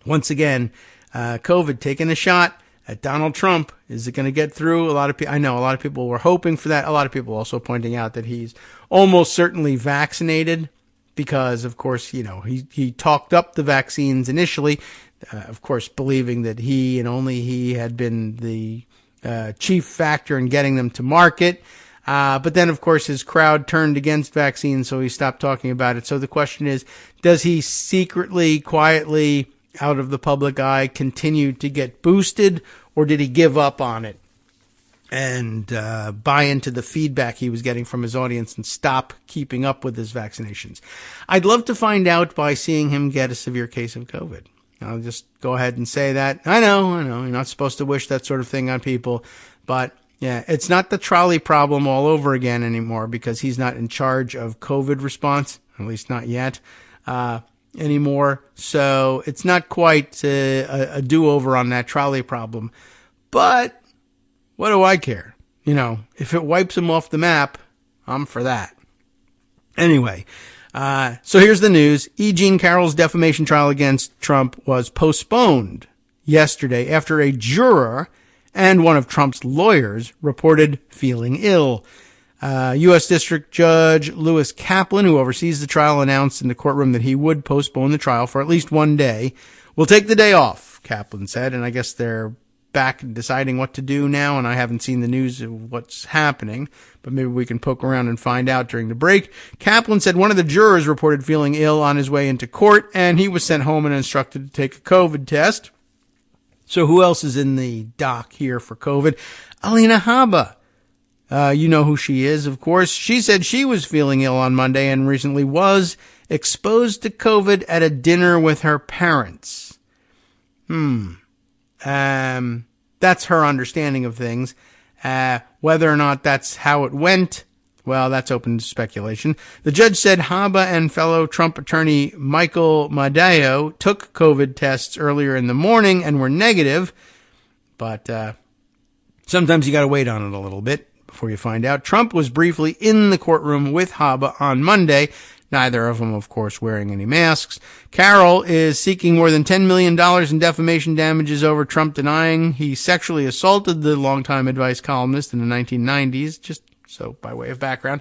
Speaker 2: Once again, COVID taking a shot at Donald Trump. Is it going to get through? I know a lot of people were hoping for that. A lot of people also pointing out that he's almost certainly vaccinated because, of course, you know, he talked up the vaccines initially, of course, believing that he and only he had been the chief factor in getting them to market. But then, of course, his crowd turned against vaccines, so he stopped talking about it. So the question is, does he secretly, quietly, out of the public eye, continue to get boosted, or did he give up on it and buy into the feedback he was getting from his audience and stop keeping up with his vaccinations? I'd love to find out by seeing him get a severe case of COVID. I'll just go ahead and say that. I know, you're not supposed to wish that sort of thing on people, but yeah, it's not the trolley problem all over again anymore because he's not in charge of COVID response, at least not yet. anymore, so it's not quite a do-over on that trolley problem. But what do I care? If it wipes him off the map, I'm for that. Anyway, so here's the news. E. Jean Carroll's defamation trial against Trump was postponed yesterday after a juror and one of Trump's lawyers reported feeling ill. U.S. District Judge Lewis Kaplan, who oversees the trial, announced in the courtroom that he would postpone the trial for at least one day. We'll take the day off, Kaplan said, and I guess they're back deciding what to do now, and I haven't seen the news of what's happening, but maybe we can poke around and find out during the break. Kaplan said one of the jurors reported feeling ill on his way into court, and he was sent home and instructed to take a COVID test. So who else is in the dock here for COVID? Alina Habba. You know who she is, of course. She said she was feeling ill on Monday and recently was exposed to COVID at a dinner with her parents. That's her understanding of things. Whether or not that's how it went, well, that's open to speculation. The judge said Habba and fellow Trump attorney Michael Madeo took COVID tests earlier in the morning and were negative, but sometimes you got to wait on it a little bit before you find out. Trump was briefly in the courtroom with Habba on Monday, neither of them, of course, wearing any masks. Carroll is seeking more than $10 million in defamation damages over Trump denying he sexually assaulted the longtime advice columnist in the 1990s, just so by way of background.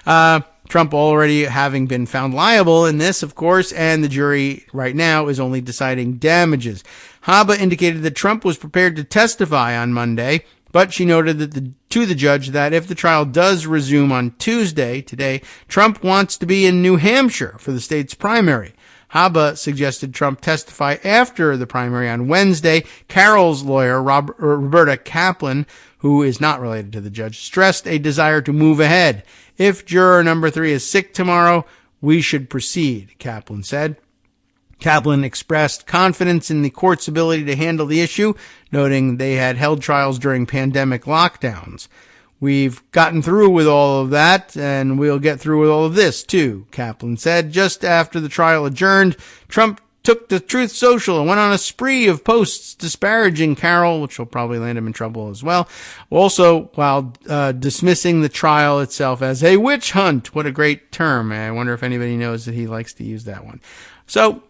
Speaker 2: Trump already having been found liable in this, of course, and the jury right now is only deciding damages. Habba indicated that Trump was prepared to testify on Monday, but she noted that to the judge that if the trial does resume on Tuesday, today, Trump wants to be in New Hampshire for the state's primary. Habba suggested Trump testify after the primary on Wednesday. Carroll's lawyer, Roberta Kaplan, who is not related to the judge, stressed a desire to move ahead. If juror number 3 is sick tomorrow, we should proceed, Kaplan said. Kaplan expressed confidence in the court's ability to handle the issue, noting they had held trials during pandemic lockdowns. We've gotten through with all of that, and we'll get through with all of this, too, Kaplan said. Just after the trial adjourned, Trump took to Truth Social and went on a spree of posts disparaging Carroll, which will probably land him in trouble as well. Also, while dismissing the trial itself as a witch hunt. What a great term. I wonder if anybody knows that he likes to use that one. So,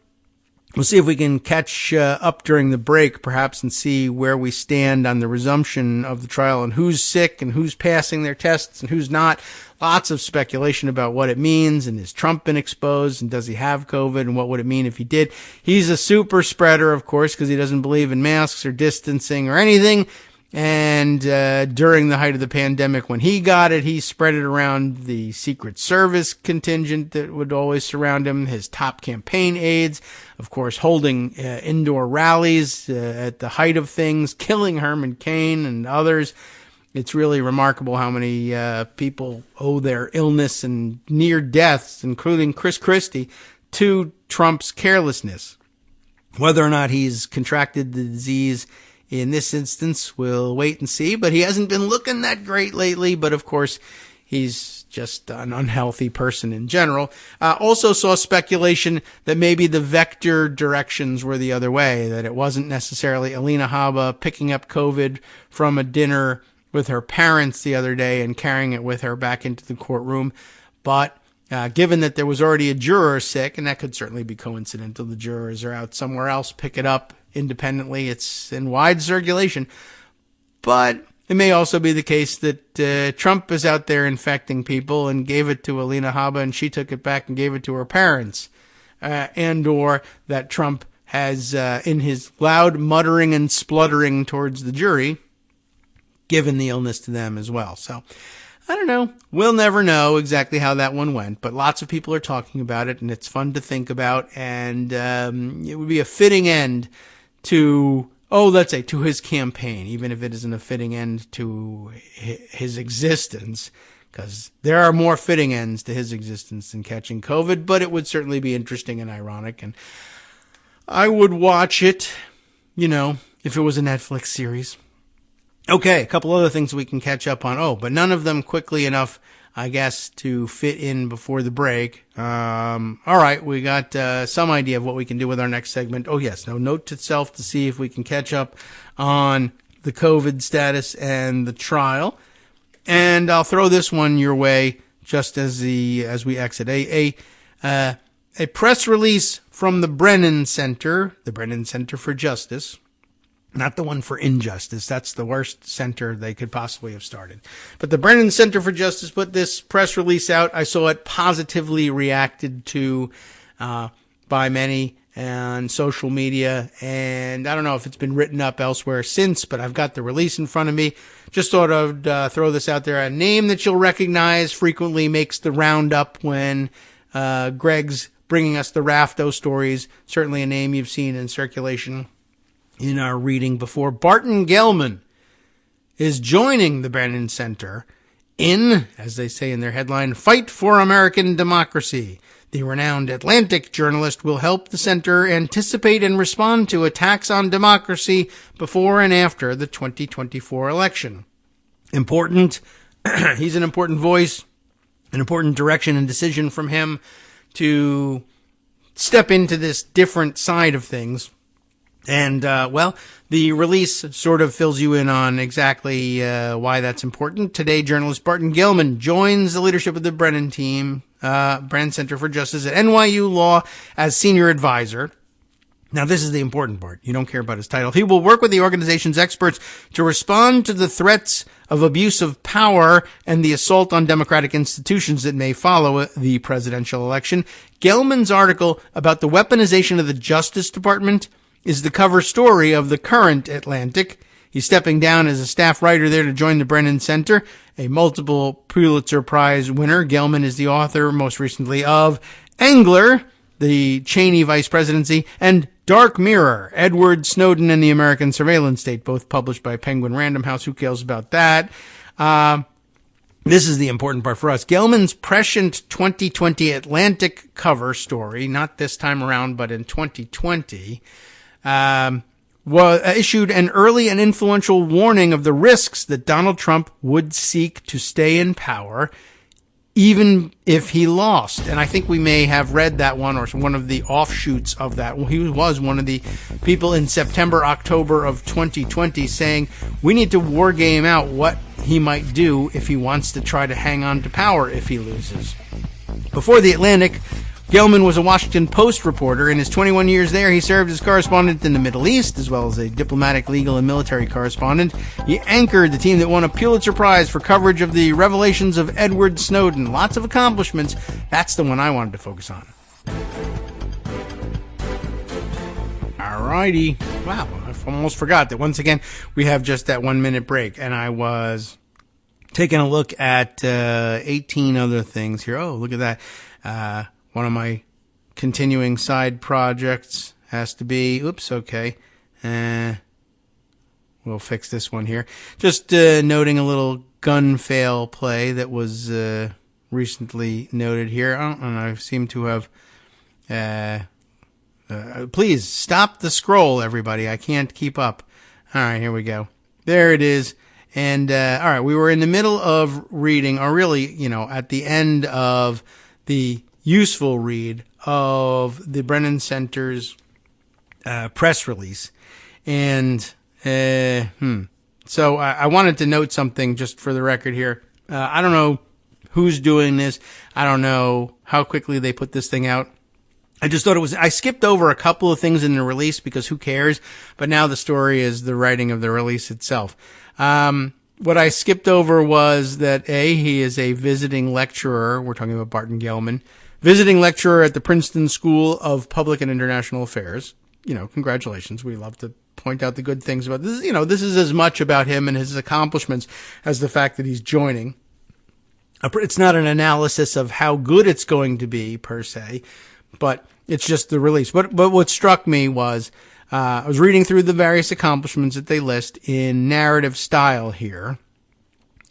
Speaker 2: we'll see if we can catch up during the break, perhaps, and see where we stand on the resumption of the trial and who's sick and who's passing their tests and who's not. Lots of speculation about what it means, and has Trump been exposed, and does he have COVID, and what would it mean if he did? He's a super spreader, of course, because he doesn't believe in masks or distancing or anything. And during the height of the pandemic, when he got it, he spread it around the Secret Service contingent that would always surround him, his top campaign aides, of course, holding indoor rallies at the height of things, killing Herman Cain and others. It's really remarkable how many people owe their illness and near deaths, including Chris Christie, to Trump's carelessness. Whether or not he's contracted the disease in this instance, we'll wait and see, but he hasn't been looking that great lately. But of course, he's just an unhealthy person in general. Also saw speculation that maybe the vector directions were the other way, that it wasn't necessarily Alina Habba picking up COVID from a dinner with her parents the other day and carrying it with her back into the courtroom. But given that there was already a juror sick, and that could certainly be coincidental, the jurors are out somewhere else, pick it up independently. It's in wide circulation. But it may also be the case that Trump is out there infecting people and gave it to Alina Habba, and she took it back and gave it to her parents. And or that Trump has, in his loud muttering and spluttering towards the jury, given the illness to them as well. So, I don't know. We'll never know exactly how that one went, but lots of people are talking about it, and it's fun to think about, and it would be a fitting end to, let's say, to his campaign, even if it isn't a fitting end to his existence, because there are more fitting ends to his existence than catching COVID, but it would certainly be interesting and ironic, and I would watch it, if it was a Netflix series. Okay, a couple other things we can catch up on. But none of them quickly enough I guess, to fit in before the break. All right, we got some idea of what we can do with our next segment. Oh, yes, no, note to self to see if we can catch up on the COVID status and the trial. And I'll throw this one your way just as we exit. A press release from the Brennan Center for Justice. Not the one for injustice. That's the worst center they could possibly have started. But the Brennan Center for Justice put this press release out. I saw it positively reacted to by many on social media. And I don't know if it's been written up elsewhere since, but I've got the release in front of me. Just thought I'd throw this out there. A name that you'll recognize frequently makes the roundup when Greg's bringing us the Rafto stories. Certainly a name you've seen in circulation in our reading before. Barton Gellman is joining the Brennan Center in, as they say in their headline, Fight for American Democracy. The renowned Atlantic journalist will help the center anticipate and respond to attacks on democracy before and after the 2024 election. Important. He's an important voice, an important direction and decision from him to step into this different side of things. And, the release sort of fills you in on exactly why that's important. Today, journalist Barton Gellman joins the leadership of the Brennan team, Brennan Center for Justice at NYU Law as senior advisor. Now, this is the important part. You don't care about his title. He will work with the organization's experts to respond to the threats of abuse of power and the assault on democratic institutions that may follow the presidential election. Gellman's article about the weaponization of the Justice Department is the cover story of the current Atlantic. He's stepping down as a staff writer there to join the Brennan Center, a multiple Pulitzer Prize winner. Gellman is the author, most recently, of Angler, the Cheney vice presidency, and Dark Mirror, Edward Snowden and the American Surveillance State, both published by Penguin Random House. Who cares about that? This is the important part for us. Gellman's prescient 2020 Atlantic cover story, not this time around, but in 2020, issued an early and influential warning of the risks that Donald Trump would seek to stay in power, even if he lost. And I think we may have read that one or one of the offshoots of that. Well, he was one of the people in September, October of 2020 saying we need to war game out what he might do if he wants to try to hang on to power if he loses. Before the Atlantic, Gellman was a Washington Post reporter. In his 21 years there, he served as correspondent in the Middle East, as well as a diplomatic, legal, and military correspondent. He anchored the team that won a Pulitzer Prize for coverage of the revelations of Edward Snowden. Lots of accomplishments. That's the one I wanted to focus on. All righty. Wow, I almost forgot that once again we have just that 1 minute break, and I was taking a look at 18 other things here. Oh, look at that. One of my continuing side projects has to be, okay. We'll fix this one here. Just noting a little gun fail play that was recently noted here. And I seem to have, please stop the scroll, everybody. I can't keep up. All right, here we go. There it is. And, all right, we were in the middle of reading, or really, at the end of the useful read of the Brennan Center's press release. And so I wanted to note something just for the record here. I don't know who's doing this. I don't know how quickly they put this thing out. I just thought I skipped over a couple of things in the release because who cares? But now the story is the writing of the release itself. What I skipped over was that he is a visiting lecturer. We're talking about Barton Gellman. Visiting lecturer at the Princeton School of Public and International Affairs. Congratulations. We love to point out the good things about this. This is as much about him and his accomplishments as the fact that he's joining. It's not an analysis of how good it's going to be, per se, but it's just the release. But what struck me was, I was reading through the various accomplishments that they list in narrative style here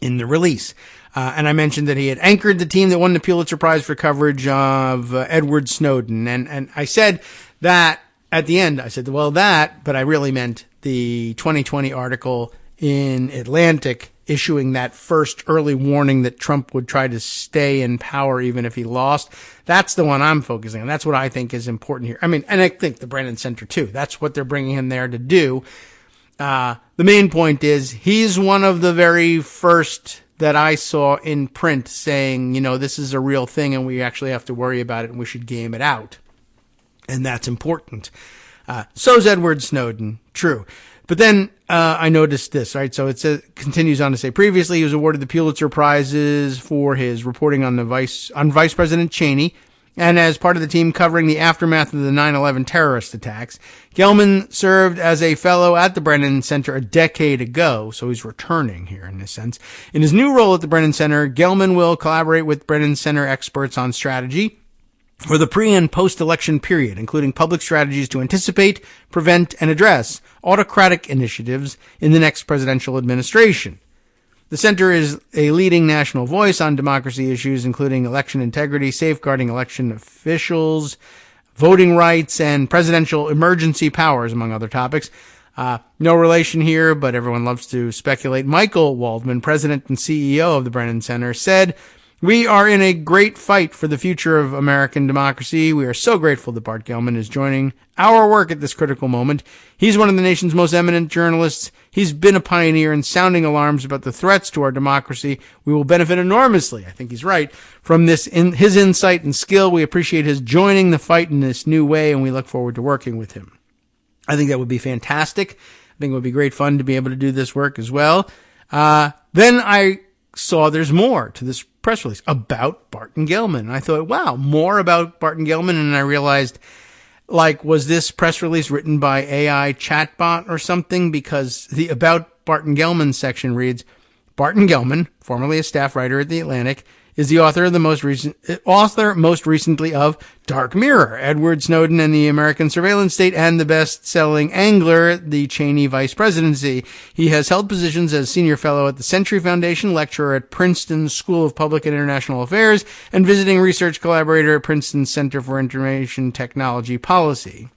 Speaker 2: in the release. And I mentioned that he had anchored the team that won the Pulitzer Prize for coverage of Edward Snowden. And I said that at the end, I said, but I really meant the 2020 article in Atlantic issuing that first early warning that Trump would try to stay in power even if he lost. That's the one I'm focusing on. That's what I think is important here. I mean, and I think the Brennan Center too. That's what they're bringing him there to do. The main point is he's one of the very first that I saw in print saying, this is a real thing and we actually have to worry about it and we should game it out. And that's important. So's Edward Snowden. True. But then, I noticed this, right? So it says, continues on to say, previously he was awarded the Pulitzer Prizes for his reporting on Vice President Cheney, and as part of the team covering the aftermath of the 9/11 terrorist attacks. Gellman served as a fellow at the Brennan Center a decade ago, so he's returning here in this sense. In his new role at the Brennan Center, Gellman will collaborate with Brennan Center experts on strategy for the pre- and post-election period, including public strategies to anticipate, prevent, and address autocratic initiatives in the next presidential administration. The center is a leading national voice on democracy issues, including election integrity, safeguarding election officials, voting rights, and presidential emergency powers, among other topics. No relation here, but everyone loves to speculate. Michael Waldman, president and CEO of the Brennan Center, said, "We are in a great fight for the future of American democracy. We are so grateful that Bart Gellman is joining our work at this critical moment. He's one of the nation's most eminent journalists. He's been a pioneer in sounding alarms about the threats to our democracy. We will benefit enormously," I think he's right, "from his insight and skill. We appreciate his joining the fight in this new way, and we look forward to working with him." I think that would be fantastic. I think it would be great fun to be able to do this work as well. Then I saw there's more to this press release about Barton Gellman. And I thought, wow, more about Barton Gellman. And I realized, was this press release written by AI chatbot or something? Because the About Barton Gellman section reads, Barton Gellman, formerly a staff writer at The Atlantic, is the author most recently of Dark Mirror, Edward Snowden and the American Surveillance State, and the best-selling Angler, the Cheney Vice Presidency. He has held positions as senior fellow at the Century Foundation, lecturer at Princeton School of Public and International Affairs, and visiting research collaborator at Princeton Center for Information Technology Policy.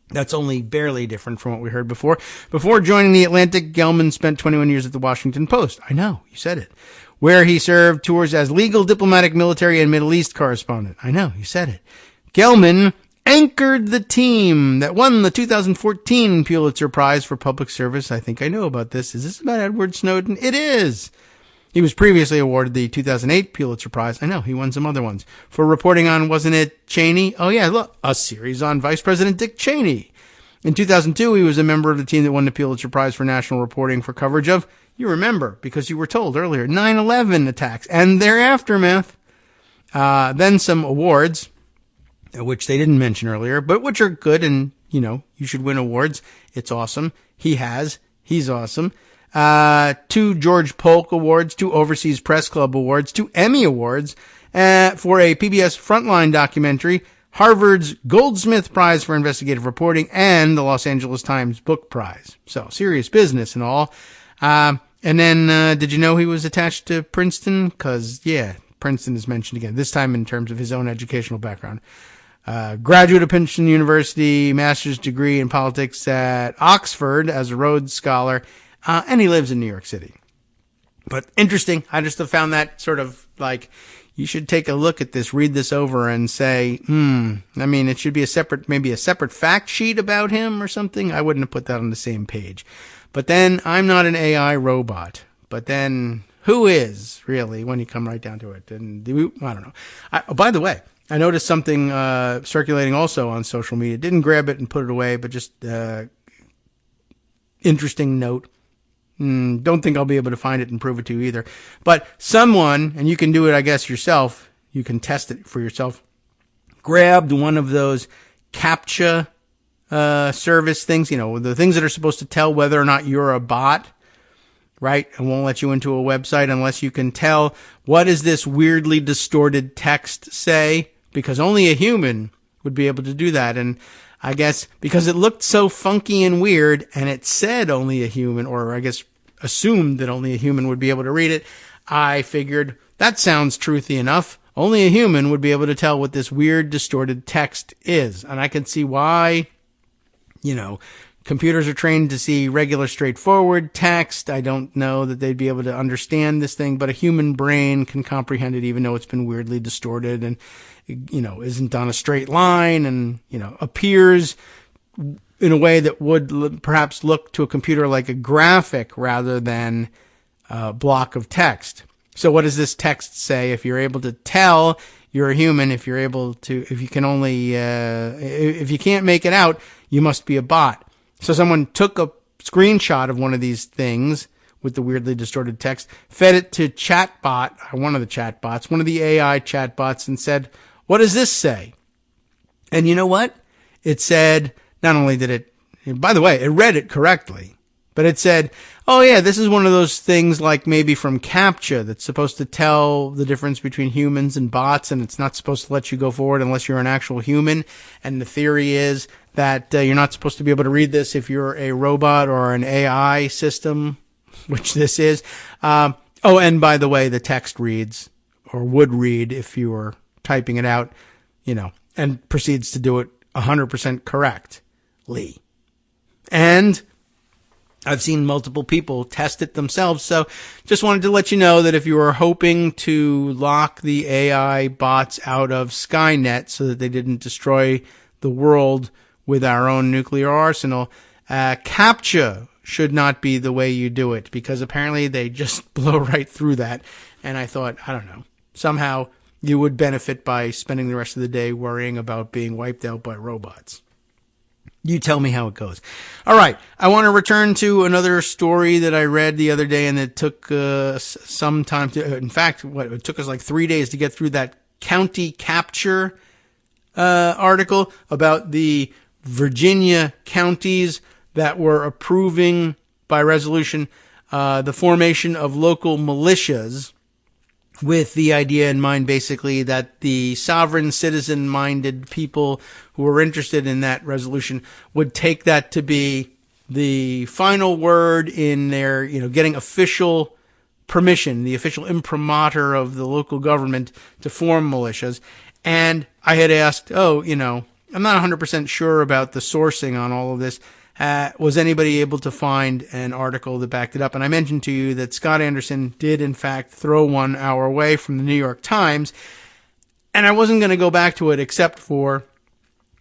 Speaker 2: That's only barely different from what we heard before. Before joining The Atlantic, Gellman spent 21 years at the Washington Post. I know, you said it. Where he served tours as legal, diplomatic, military, and Middle East correspondent. I know, you said it. Gellman anchored the team that won the 2014 Pulitzer Prize for Public Service. I think I know about this. Is this about Edward Snowden? It is. He was previously awarded the 2008 Pulitzer Prize. I know, he won some other ones. For reporting on, wasn't it Cheney? Oh yeah, look, a series on Vice President Dick Cheney. In 2002, he was a member of the team that won the Pulitzer Prize for national reporting for coverage of, you remember, because you were told earlier, 9/11 attacks and their aftermath. Then some awards, which they didn't mention earlier, but which are good and, you should win awards. It's awesome. He's awesome. 2 George Polk Awards, 2 Overseas Press Club Awards, 2 Emmy Awards, for a PBS Frontline documentary, Harvard's Goldsmith Prize for Investigative Reporting, and the Los Angeles Times Book Prize. So, serious business and all. And then, did you know he was attached to Princeton? Cause, yeah, Princeton is mentioned again, this time in terms of his own educational background. Graduate of Princeton University, master's degree in politics at Oxford as a Rhodes Scholar, and he lives in New York City. But interesting. I just have found that sort of you should take a look at this, read this over and say, it should be maybe a separate fact sheet about him or something. I wouldn't have put that on the same page. But then I'm not an AI robot. But then who is really when you come right down to it? And I don't know. By the way, I noticed something circulating also on social media. Didn't grab it and put it away, but just interesting note. Don't think I'll be able to find it and prove it to you either. But someone, and you can do it, I guess, yourself. You can test it for yourself. Grabbed one of those CAPTCHA service things, the things that are supposed to tell whether or not you're a bot, right? And won't let you into a website unless you can tell what does this weirdly distorted text say, because only a human would be able to do that. And I guess because it looked so funky and weird and it said only a human, or I guess assumed that only a human would be able to read it, I figured that sounds truthy enough. Only a human would be able to tell what this weird distorted text is. And I can see why, Computers are trained to see regular, straightforward text. I don't know that they'd be able to understand this thing, but a human brain can comprehend it, even though it's been weirdly distorted and, isn't on a straight line and, appears in a way that would perhaps look to a computer like a graphic rather than a block of text. So what does this text say? If you're able to tell, you're a human. If you can't make it out, you must be a bot. So someone took a screenshot of one of these things with the weirdly distorted text, fed it to Chatbot, one of the AI chatbots, and said, "What does this say?" And you know what? It said, not only did it, by the way, it read it correctly, but it said, "Oh yeah, this is one of those things like maybe from CAPTCHA that's supposed to tell the difference between humans and bots, and it's not supposed to let you go forward unless you're an actual human. And the theory is that you're not supposed to be able to read this if you're a robot or an AI system," which this is. And by the way, the text reads, or would read if you were typing it out, and proceeds to do it 100% correctly. And I've seen multiple people test it themselves. So just wanted to let you know that if you were hoping to lock the AI bots out of Skynet so that they didn't destroy the world with our own nuclear arsenal, CAPTCHA should not be the way you do it, because apparently they just blow right through that. And I thought, I don't know, somehow you would benefit by spending the rest of the day worrying about being wiped out by robots. You tell me how it goes. All right. I want to return to another story that I read the other day, and it took some time to, in fact, it took us like 3 days to get through that county capture article about the Virginia counties that were approving by resolution the formation of local militias, with the idea in mind, basically, that the sovereign citizen-minded people who were interested in that resolution would take that to be the final word in their, getting official permission, the official imprimatur of the local government to form militias. And I had asked, I'm not 100% sure about the sourcing on all of this. Was anybody able to find an article that backed it up? And I mentioned to you that Scott Anderson did, in fact, throw one our way from the New York Times. And I wasn't going to go back to it except for,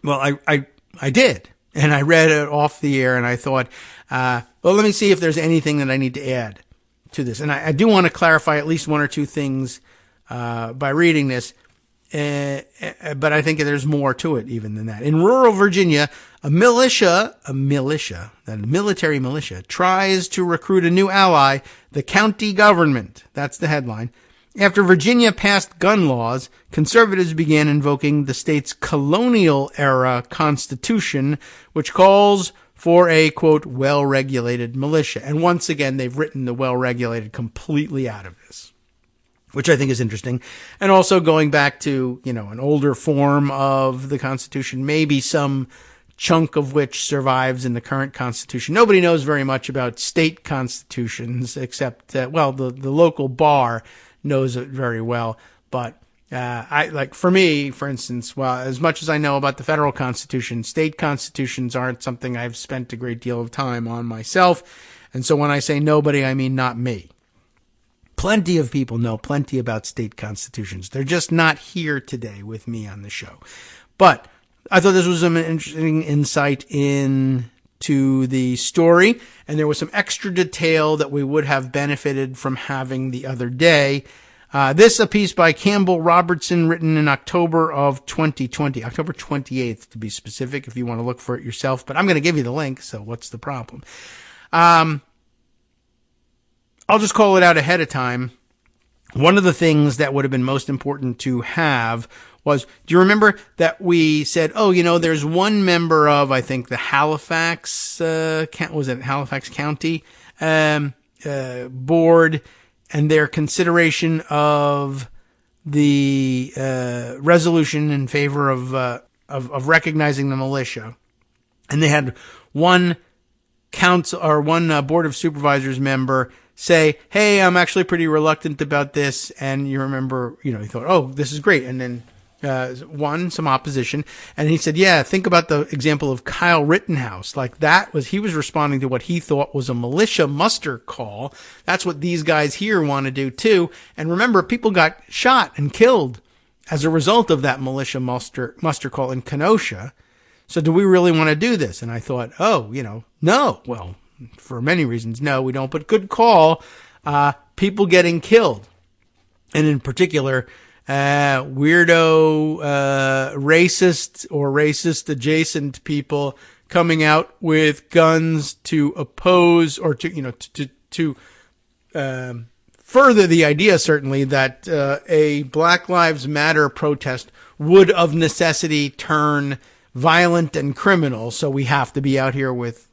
Speaker 2: I did. And I read it off the air, and I thought, let me see if there's anything that I need to add to this. And I do want to clarify at least one or two things by reading this. But I think there's more to it even than that. In rural Virginia, a military militia, tries to recruit a new ally, the county government. That's the headline. After Virginia passed gun laws, conservatives began invoking the state's colonial-era constitution, which calls for a, quote, well-regulated militia. And once again, they've written the well-regulated completely out of this, which I think is interesting. And also going back to, an older form of the Constitution, maybe some chunk of which survives in the current Constitution. Nobody knows very much about state constitutions except, the local bar knows it very well. But for me, for instance, as much as I know about the federal Constitution, state constitutions aren't something I've spent a great deal of time on myself. And so when I say nobody, I mean not me. Plenty of people know plenty about state constitutions. They're just not here today with me on the show. But I thought this was an interesting insight into the story, and there was some extra detail that we would have benefited from having the other day. This, a piece by Campbell Robertson, written in October of 2020, October 28th to be specific, if you want to look for it yourself. But I'm going to give you the link, so what's the problem? I'll just call it out ahead of time. One of the things that would have been most important to have was, do you remember that we said, there's one member of, I think, the Halifax, Halifax County, board, and their consideration of the, resolution in favor of recognizing the militia. And they had one council or one board of supervisors member say, hey, I'm actually pretty reluctant about this. And you remember, he thought, oh, this is great. And then won some opposition. And he said, yeah, think about the example of Kyle Rittenhouse. Like he was responding to what he thought was a militia muster call. That's what these guys here want to do too. And remember, people got shot and killed as a result of that militia muster call in Kenosha. So do we really want to do this? And I thought, no. Well, for many reasons, no, we don't. But good call. People getting killed. And in particular, weirdo, racist or racist adjacent people coming out with guns to oppose or to further the idea, certainly, that a Black Lives Matter protest would of necessity turn violent and criminal. So we have to be out here with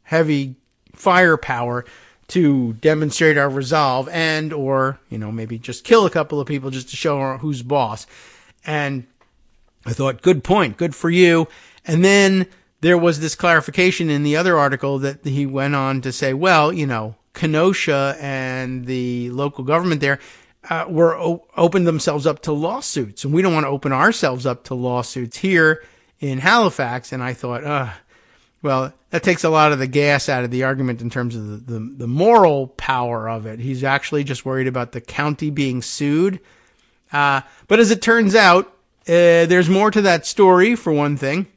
Speaker 2: heavy firepower to demonstrate our resolve and, or, maybe just kill a couple of people just to show who's boss. And I thought, good point. Good for you. And then there was this clarification in the other article that he went on to say, well, Kenosha and the local government there opened themselves up to lawsuits, and we don't want to open ourselves up to lawsuits here in Halifax. And I thought, well, that takes a lot of the gas out of the argument in terms of the moral power of it. He's actually just worried about the county being sued. But as it turns out, there's more to that story, for one thing.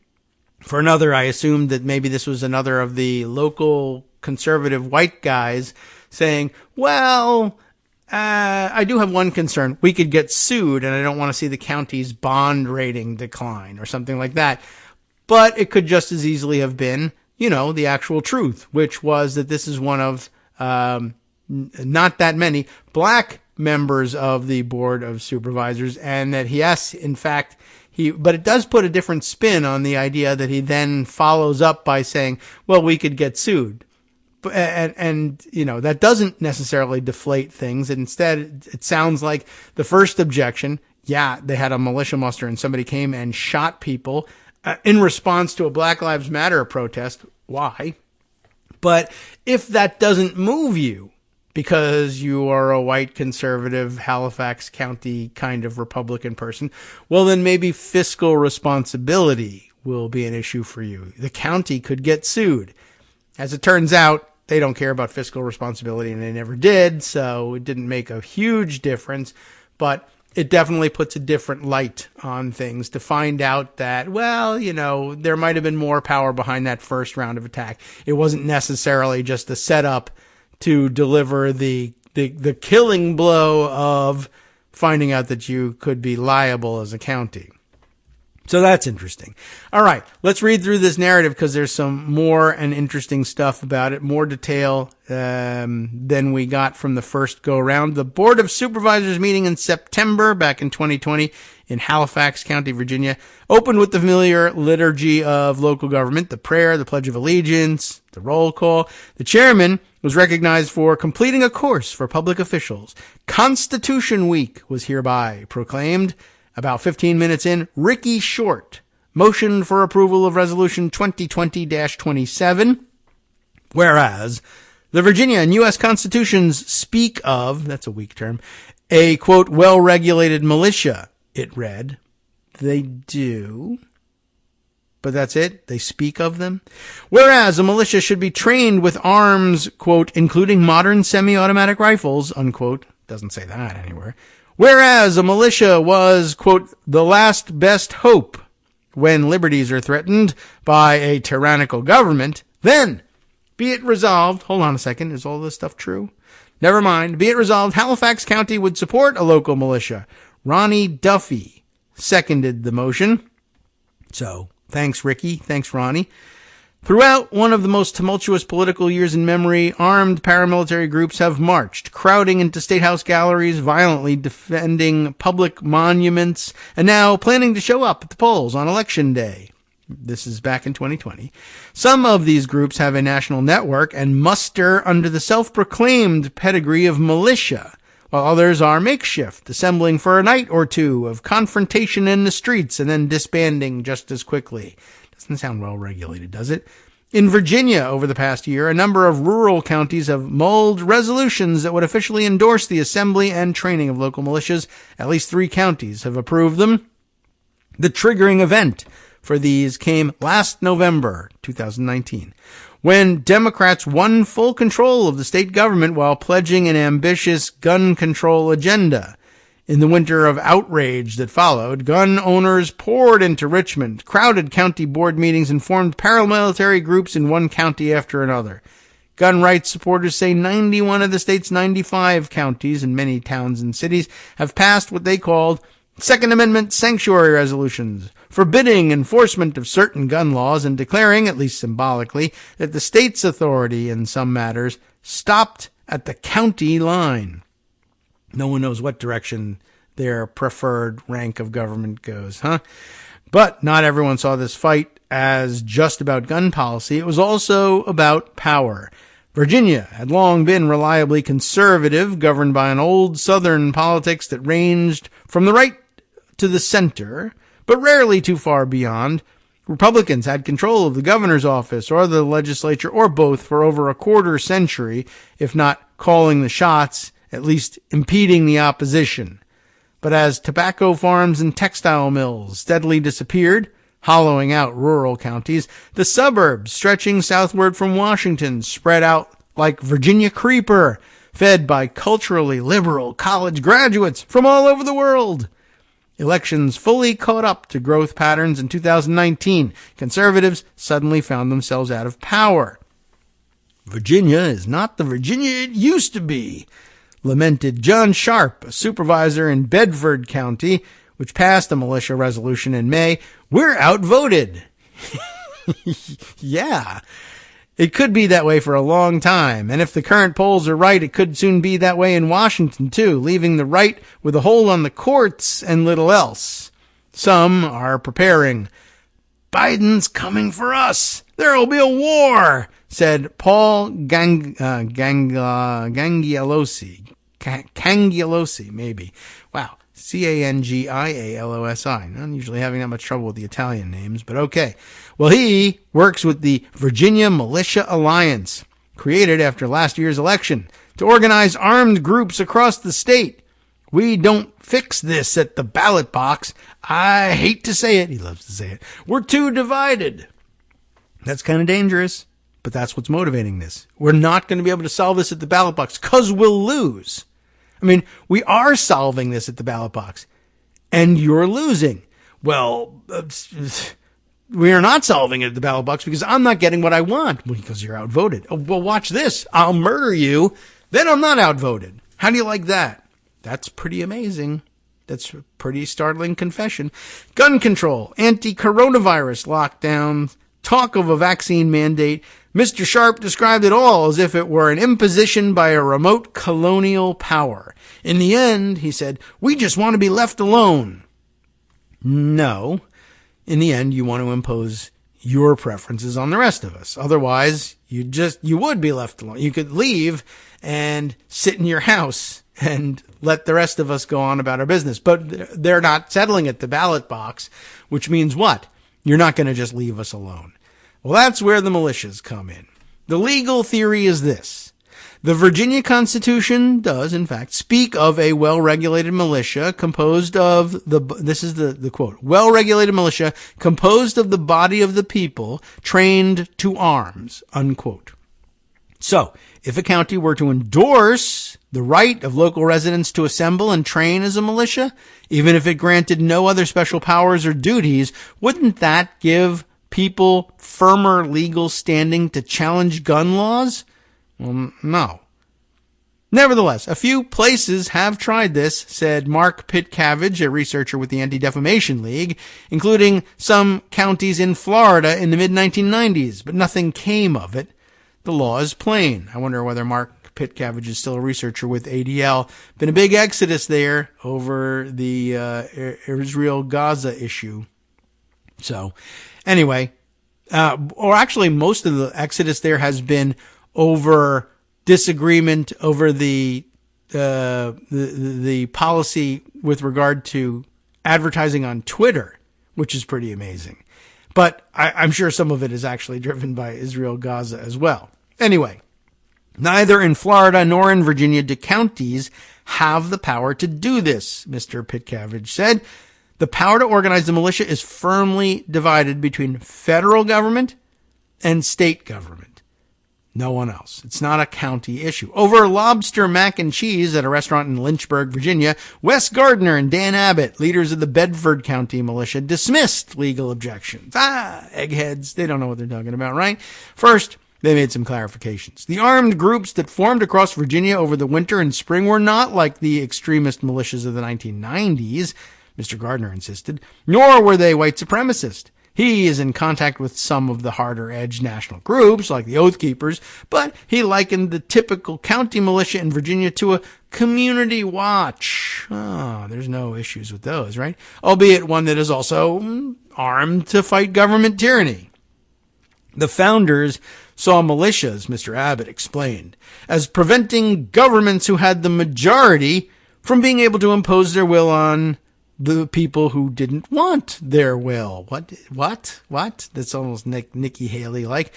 Speaker 2: For another, I assumed that maybe this was another of the local conservative white guys saying, well, I do have one concern. We could get sued, and I don't want to see the county's bond rating decline or something like that. But it could just as easily have been, the actual truth, which was that this is one of not that many black members of the Board of Supervisors, and that yes, in fact, but it does put a different spin on the idea that he then follows up by saying, well, we could get sued. And that doesn't necessarily deflate things. Instead, it sounds like the first objection, yeah, they had a militia muster and somebody came and shot people in response to a Black Lives Matter protest. Why? But if that doesn't move you because you are a white conservative Halifax County kind of Republican person, well, then maybe fiscal responsibility will be an issue for you. The county could get sued. As it turns out, they don't care about fiscal responsibility, and they never did, so it didn't make a huge difference. But it definitely puts a different light on things to find out that, well, there might have been more power behind that first round of attack. It wasn't necessarily just a setup to deliver the killing blow of finding out that you could be liable as a county. So that's interesting. All right, let's read through this narrative because there's some more and interesting stuff about it, more detail than we got from the first go-around. The Board of Supervisors meeting in September back in 2020 in Halifax County, Virginia, opened with the familiar liturgy of local government, the prayer, the Pledge of Allegiance, the roll call. The chairman was recognized for completing a course for public officials. Constitution Week was hereby proclaimed. About 15 minutes in, Ricky Short motioned for approval of Resolution 2020-27, whereas the Virginia and U.S. Constitutions speak of, that's a weak term, a, quote, well-regulated militia, it read. They do, but that's it. They speak of them. Whereas a militia should be trained with arms, quote, including modern semi-automatic rifles, unquote. Doesn't say that anywhere. Whereas a militia was, quote, the last best hope when liberties are threatened by a tyrannical government, then be it resolved, hold on a second, is all this stuff true? Never mind. Be it resolved, Halifax County would support a local militia. Ronnie Duffy seconded the motion. So, thanks, Ricky. Thanks, Ronnie. Throughout one of the most tumultuous political years in memory, armed paramilitary groups have marched, crowding into State House galleries, violently defending public monuments, and now planning to show up at the polls on Election Day. This is back in 2020. Some of these groups have a national network and muster under the self-proclaimed pedigree of militia, while others are makeshift, assembling for a night or two of confrontation in the streets and then disbanding just as quickly. Doesn't sound well regulated, does it? In Virginia, over the past year, a number of rural counties have mulled resolutions that would officially endorse the assembly and training of local militias. At least 3 counties have approved them. The triggering event for these came last November, 2019, when Democrats won full control of the state government while pledging an ambitious gun control agenda. In the winter of outrage that followed, gun owners poured into Richmond, crowded county board meetings, and formed paramilitary groups in one county after another. Gun rights supporters say 91 of the state's 95 counties and many towns and cities have passed what they called Second Amendment sanctuary resolutions, forbidding enforcement of certain gun laws and declaring, at least symbolically, that the state's authority in some matters stopped at the county line. No one knows what direction their preferred rank of government goes, huh? But not everyone saw this fight as just about gun policy. It was also about power. Virginia had long been reliably conservative, governed by an old Southern politics that ranged from the right to the center, but rarely too far beyond. Republicans had control of the governor's office or the legislature or both for over a quarter century, if not calling the shots, at least impeding the opposition. But as tobacco farms and textile mills steadily disappeared, hollowing out rural counties, the suburbs stretching southward from Washington spread out like Virginia creeper, fed by culturally liberal college graduates from all over the world. Elections fully caught up to growth patterns in 2019. Conservatives suddenly found themselves out of power. Virginia is not the Virginia it used to be, lamented John Sharp, a supervisor in Bedford County, which passed a militia resolution in May. We're outvoted. Yeah, it could be that way for a long time. And if the current polls are right, it could soon be that way in Washington, too, leaving the right with a hold on the courts and little else. Some are preparing. Biden's coming for us. There will be a war, said Paul Cangialosi, maybe. Wow. Cangialosi. Not usually having that much trouble with the Italian names, but okay. Well, he works with the Virginia Militia Alliance, created after last year's election, to organize armed groups across the state. We don't fix this at the ballot box. I hate to say it. He loves to say it. We're too divided. That's kind of dangerous, but that's what's motivating this. We're not going to be able to solve this at the ballot box because we'll lose. I mean, we are solving this at the ballot box, and you're losing. Well, we are not solving it at the ballot box because I'm not getting what I want. Well, because you're outvoted. Oh, well, watch this. I'll murder you. Then I'm not outvoted. How do you like that? That's pretty amazing. That's a pretty startling confession. Gun control, anti-coronavirus lockdowns, talk of a vaccine mandate. Mr. Sharp described it all as if it were an imposition by a remote colonial power. In the end, he said, we just want to be left alone. No. In the end, you want to impose your preferences on the rest of us. Otherwise, you would be left alone. You could leave and sit in your house and let the rest of us go on about our business. But they're not settling at the ballot box, which means what? You're not going to just leave us alone. Well, that's where the militias come in. The legal theory is this. The Virginia Constitution does, in fact, speak of a well-regulated militia composed of this is the quote, well-regulated militia composed of the body of the people trained to arms, unquote. So, if a county were to endorse the right of local residents to assemble and train as a militia, even if it granted no other special powers or duties, wouldn't that give people firmer legal standing to challenge gun laws? Well, no. Nevertheless, a few places have tried this, said Mark Pitcavage, a researcher with the Anti-Defamation League, including some counties in Florida in the mid-1990s, but nothing came of it. The law is plain. I wonder whether Mark Pitcavage is still a researcher with ADL. Been a big exodus there over the Israel-Gaza issue. So, anyway, or actually most of the exodus there has been over disagreement over the policy with regard to advertising on Twitter, which is pretty amazing. But I'm sure some of it is actually driven by Israel-Gaza as well. Anyway, neither in Florida nor in Virginia do counties have the power to do this, Mr. Pitcavage said. The power to organize the militia is firmly divided between federal government and state government. No one else. It's not a county issue. Over lobster mac and cheese at a restaurant in Lynchburg, Virginia, Wes Gardner and Dan Abbott, leaders of the Bedford County militia, dismissed legal objections. Eggheads. They don't know what they're talking about, right? First, they made some clarifications. The armed groups that formed across Virginia over the winter and spring were not like the extremist militias of the 1990s, Mr. Gardner insisted, nor were they white supremacist. He is in contact with some of the harder-edged national groups, like the Oath Keepers, but he likened the typical county militia in Virginia to a community watch. There's no issues with those, right? Albeit one that is also armed to fight government tyranny. The founders saw militias, Mr. Abbott explained, as preventing governments who had the majority from being able to impose their will on the people who didn't want their will. What? That's almost Nikkki Haley-like.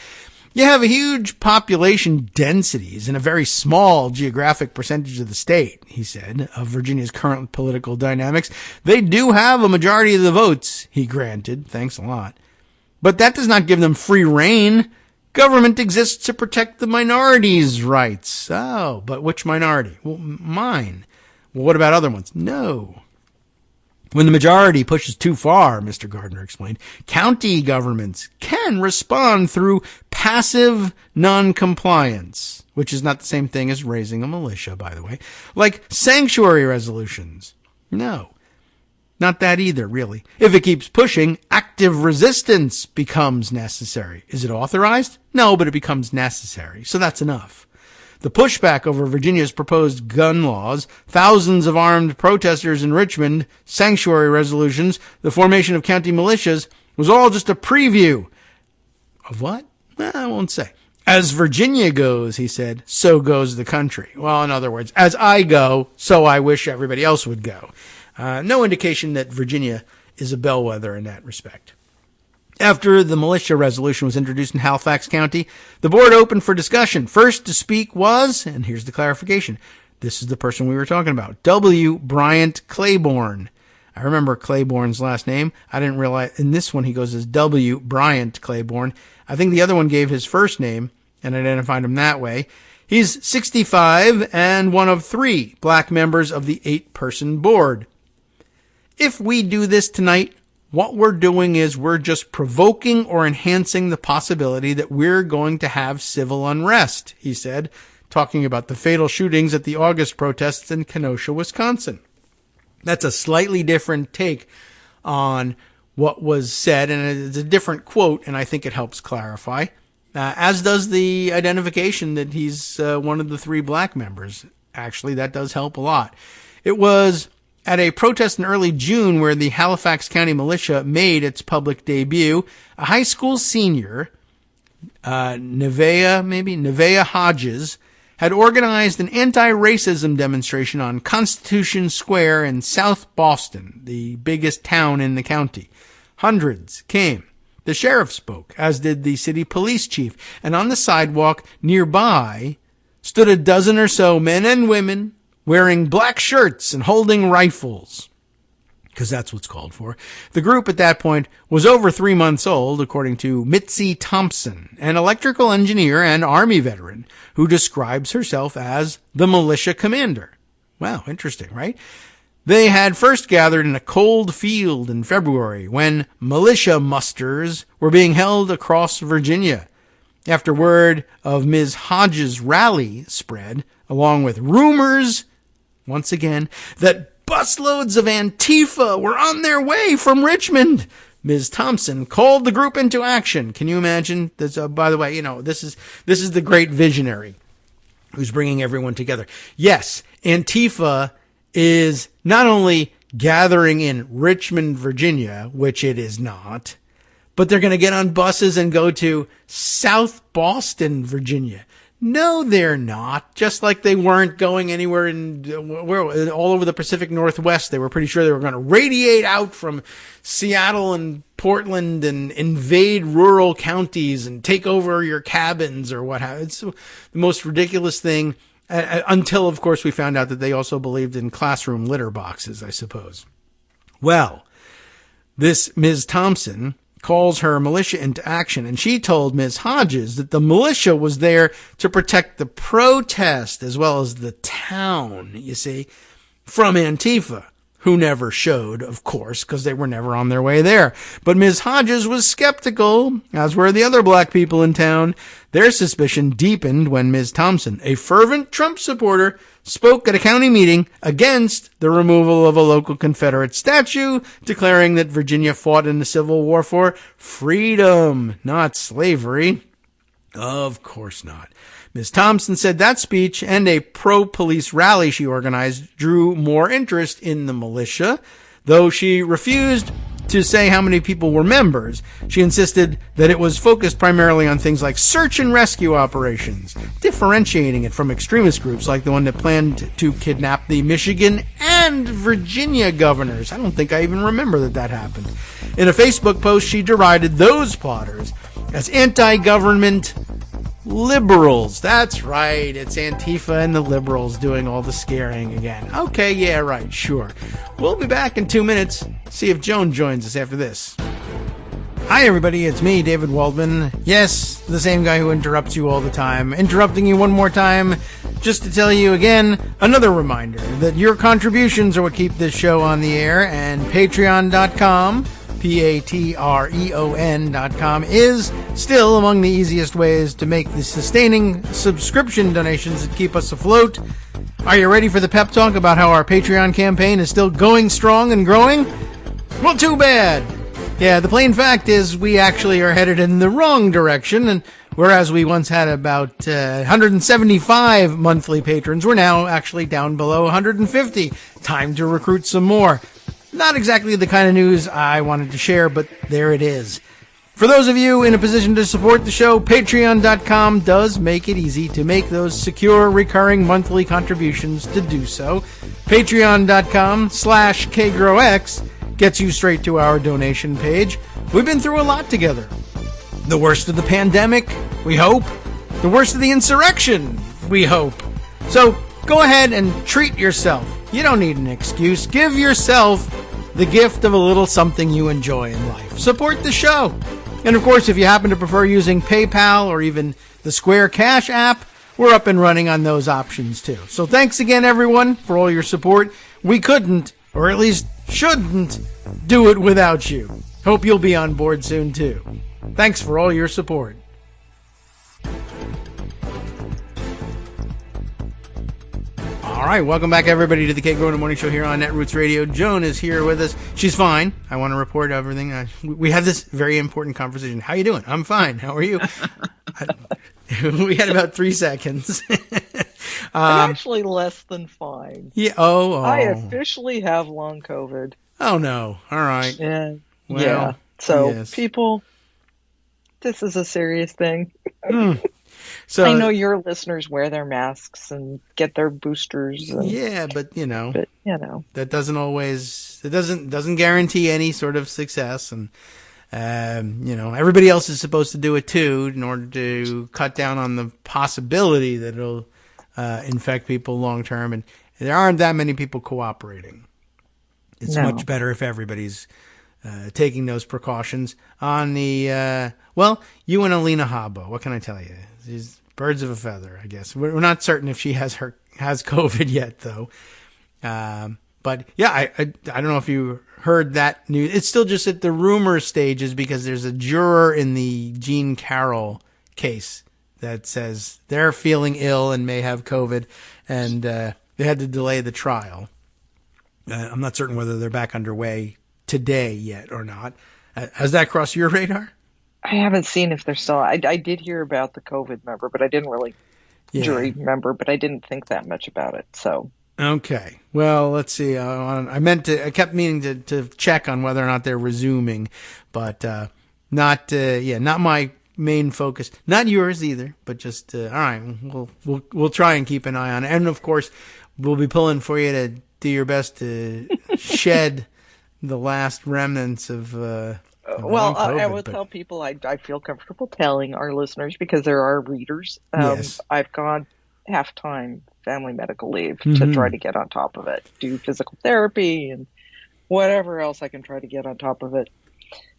Speaker 2: You have a huge population densities in a very small geographic percentage of the state, he said, of Virginia's current political dynamics. They do have a majority of the votes, he granted. Thanks a lot. But that does not give them free rein. Government exists to protect the minorities' rights. Oh, but which minority? Well, mine. Well, what about other ones? No. When the majority pushes too far, Mr. Gardner explained, county governments can respond through passive noncompliance, which is not the same thing as raising a militia, by the way, like sanctuary resolutions. No, not that either, really. If it keeps pushing, active resistance becomes necessary. Is it authorized? No, but it becomes necessary, so that's enough. The pushback over Virginia's proposed gun laws, thousands of armed protesters in Richmond, sanctuary resolutions, the formation of county militias, was all just a preview. Of what? I won't say. As Virginia goes, he said, so goes the country. Well, in other words, as I go, so I wish everybody else would go. No indication that Virginia is a bellwether in that respect. After the militia resolution was introduced in Halifax County, the board opened for discussion. First to speak was, and here's the clarification, this is the person we were talking about, W. Bryant Claiborne. I remember Claiborne's last name. I didn't realize, in this one he goes as W. Bryant Claiborne. I think the other one gave his first name and identified him that way. He's 65 and one of 3 black members of the 8-person board. If we do this tonight, what we're doing is we're just provoking or enhancing the possibility that we're going to have civil unrest, he said, talking about the fatal shootings at the August protests in Kenosha, Wisconsin. That's a slightly different take on what was said, and it's a different quote, and I think it helps clarify, as does the identification that he's one of the 3 black members. Actually, that does help a lot. It was at a protest in early June where the Halifax County Militia made its public debut, a high school senior, Nevaeh Hodges, had organized an anti-racism demonstration on Constitution Square in South Boston, the biggest town in the county. Hundreds came. The sheriff spoke, as did the city police chief, and on the sidewalk nearby stood a dozen or so men and women wearing black shirts and holding rifles, because that's what's called for. The group at that point was over 3 months old, according to Mitzi Thompson, an electrical engineer and Army veteran who describes herself as the militia commander. Wow, interesting, right? They had first gathered in a cold field in February when militia musters were being held across Virginia. After word of Ms. Hodges' rally spread, along with rumors once again, that busloads of Antifa were on their way from Richmond, Ms. Thompson called the group into action. Can you imagine? This, by the way, this is the great visionary who's bringing everyone together. Yes, Antifa is not only gathering in Richmond, Virginia, which it is not, but they're going to get on buses and go to South Boston, Virginia. No, they're not. Just like they weren't going anywhere all over the Pacific Northwest. They were pretty sure they were going to radiate out from Seattle and Portland and invade rural counties and take over your cabins or what have you. It's the most ridiculous thing until, of course, we found out that they also believed in classroom litter boxes, I suppose. Well, This Ms. Thompson calls her militia into action, and she told Ms. Hodges that the militia was there to protect the protest as well as the town, you see, from Antifa, who never showed, of course, because they were never on their way there. But Ms. Hodges was skeptical, as were the other black people in town. Their suspicion deepened when Ms. Thompson, a fervent Trump supporter, spoke at a county meeting against the removal of a local Confederate statue, declaring that Virginia fought in the Civil War for freedom, not slavery. Of course not. Ms. Thompson said that speech and a pro-police rally she organized drew more interest in the militia, though she refused to say how many people were members. She insisted that it was focused primarily on things like search and rescue operations, differentiating it from extremist groups like the one that planned to kidnap the Michigan and Virginia governors. I don't think I even remember that happened. In a Facebook post, she derided those plotters as anti-government liberals. That's right. It's Antifa and the liberals doing all the scaring again. Okay, yeah, right, sure. We'll be back in 2 minutes. See if Joan joins us after this. Hi, everybody. It's me, David Waldman. Yes, the same guy who interrupts you all the time. Interrupting you one more time just to tell you again, another reminder that your contributions are what keep this show on the air, and patreon.com patreon.com is still among the easiest ways to make the sustaining subscription donations that keep us afloat. Are you ready for the pep talk about how our Patreon campaign is still going strong and growing? Well, too bad. Yeah, the plain fact is we actually are headed in the wrong direction, and whereas we once had about 175 monthly patrons, we're now actually down below 150. Time to recruit some more. Not exactly the kind of news I wanted to share, but there it is. For those of you in a position to support the show, patreon.com does make it easy to make those secure, recurring monthly contributions to do so. Patreon.com/KagroX gets you straight to our donation page. We've been through a lot together. The worst of the pandemic, we hope. The worst of the insurrection, we hope. So go ahead and treat yourself. You don't need an excuse. Give yourself the gift of a little something you enjoy in life. Support the show. And of course, if you happen to prefer using PayPal or even the Square Cash app, we're up and running on those options too. So thanks again, everyone, for all your support. We couldn't, or at least shouldn't, do it without you. Hope you'll be on board soon too. Thanks for all your support. All right, welcome back, everybody, to the Kagro in the Morning Show here on Netroots Radio. Joan is here with us. She's fine. I want to report everything. We had this very important conversation. How you doing? I'm fine. How are you? We had about 3 seconds.
Speaker 4: I'm actually less than fine.
Speaker 2: Yeah. Oh.
Speaker 4: I officially have long COVID.
Speaker 2: Oh no. All right.
Speaker 4: And
Speaker 2: well,
Speaker 4: yeah. So
Speaker 2: yes.
Speaker 4: People, this is a serious thing.
Speaker 2: So
Speaker 4: I know your listeners wear their masks and get their boosters. And,
Speaker 2: yeah, but you know,
Speaker 4: that
Speaker 2: doesn't always, it doesn't guarantee any sort of success. And, everybody else is supposed to do it too in order to cut down on the possibility that it'll infect people long term. And there aren't that many people cooperating. It's much better if everybody's taking those precautions. On the, you and Alina Habbo, what can I tell you? She's birds of a feather, I guess. We're not certain if she has COVID yet, though. But yeah, I don't know if you heard that news. It's still just at the rumor stages because there's a juror in the Jean Carroll case that says they're feeling ill and may have COVID, and they had to delay the trial. I'm not certain whether they're back underway today yet or not. Has that crossed your radar?
Speaker 4: I haven't seen if they're still. I did hear about the COVID member, but I didn't really jury member, but I didn't think that much about it. So
Speaker 2: okay, well, let's see. I kept meaning to check on whether or not they're resuming, but not my main focus, not yours either. But just all right, we'll try and keep an eye on it, and of course, we'll be pulling for you to do your best to shed the last remnants of.
Speaker 4: Well, I will tell people I feel comfortable telling our listeners because there are readers.
Speaker 2: Yes.
Speaker 4: I've gone half-time family medical leave to try to get on top of it, do physical therapy and whatever else I can try to get on top of it.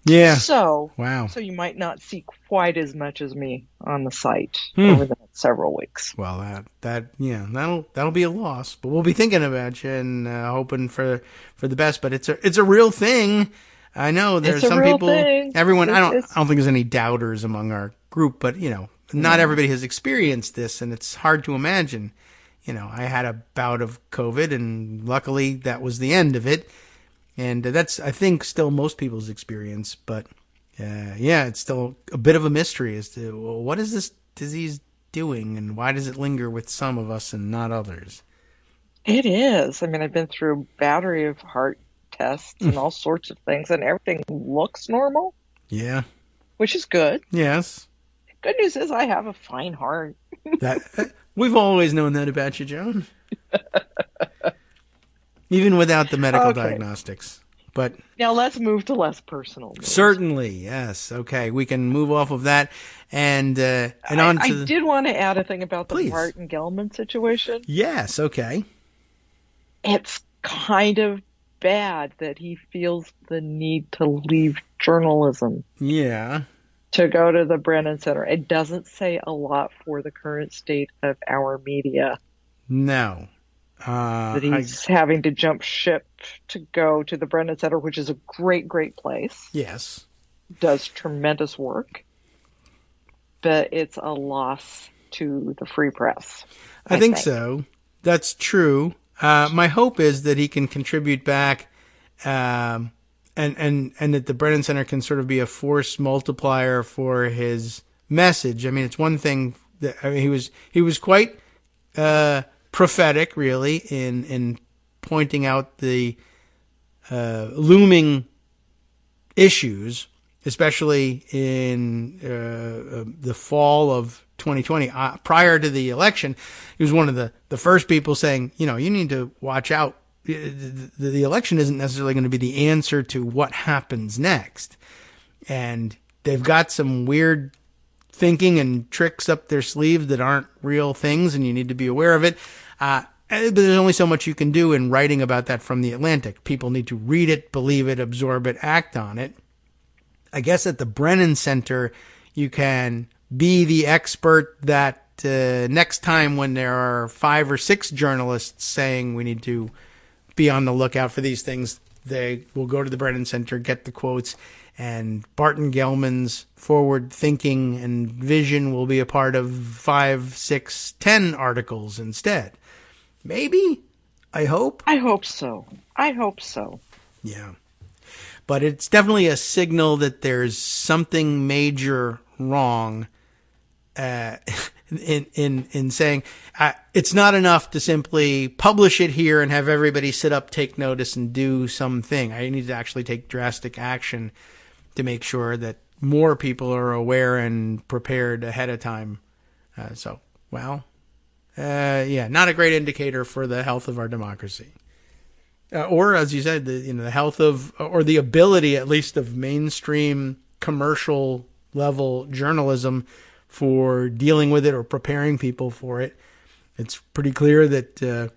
Speaker 2: Yeah.
Speaker 4: So,
Speaker 2: wow.
Speaker 4: So you might not see quite as much as me on the site over the next several weeks.
Speaker 2: Well, that'll be a loss, but we'll be thinking about you and hoping for the best. But it's a real thing. I know there's some people. Everyone, I don't think there's any doubters among our group, but not everybody has experienced this, and it's hard to imagine. I had a bout of COVID, and luckily that was the end of it. And that's, I think, still most people's experience. But, it's still a bit of a mystery as to, well, what is this disease doing and why does it linger with some of us and not others?
Speaker 4: It is. I mean, I've been through a battery of heart tests and all sorts of things, and everything looks normal.
Speaker 2: Yeah.
Speaker 4: Which is good.
Speaker 2: Yes.
Speaker 4: Good news is I have a fine heart.
Speaker 2: We've always known that about you, Joan. Even without the medical diagnostics. But
Speaker 4: now let's move to less personal news.
Speaker 2: Certainly, yes. Okay, we can move off of that and on to
Speaker 4: I did want to add a thing about the Barton Gellman situation.
Speaker 2: Yes, okay.
Speaker 4: It's kind of bad that he feels the need to leave journalism.
Speaker 2: Yeah.
Speaker 4: To go to the Brennan Center. It doesn't say a lot for the current state of our media.
Speaker 2: No.
Speaker 4: That he's having to jump ship to go to the Brennan Center, which is a great, great place.
Speaker 2: Yes.
Speaker 4: Does tremendous work. But it's a loss to the free press.
Speaker 2: I think so. That's true. My hope is that he can contribute back and that the Brennan Center can sort of be a force multiplier for his message. I mean, it's one thing that he was quite prophetic, really, in pointing out the looming issues, especially in the fall of 2020. Prior to the election, he was one of the first people saying, you need to watch out. The election isn't necessarily going to be the answer to what happens next. And they've got some weird thinking and tricks up their sleeves that aren't real things, and you need to be aware of it. But there's only so much you can do in writing about that from the Atlantic. People need to read it, believe it, absorb it, act on it. I guess at the Brennan Center, you can be the expert that next time when there are 5 or 6 journalists saying we need to be on the lookout for these things, they will go to the Brennan Center, get the quotes, and Barton Gellman's forward thinking and vision will be a part of 5, 6, 10 articles instead. Maybe? I hope.
Speaker 4: I hope so.
Speaker 2: Yeah. But it's definitely a signal that there's something major wrong in saying it's not enough to simply publish it here and have everybody sit up, take notice, and do something. I need to actually take drastic action to make sure that more people are aware and prepared ahead of time. Not a great indicator for the health of our democracy. Or, as you said, the health of, or the ability, at least, of mainstream commercial level journalism for dealing with it or preparing people for it. It's pretty clear that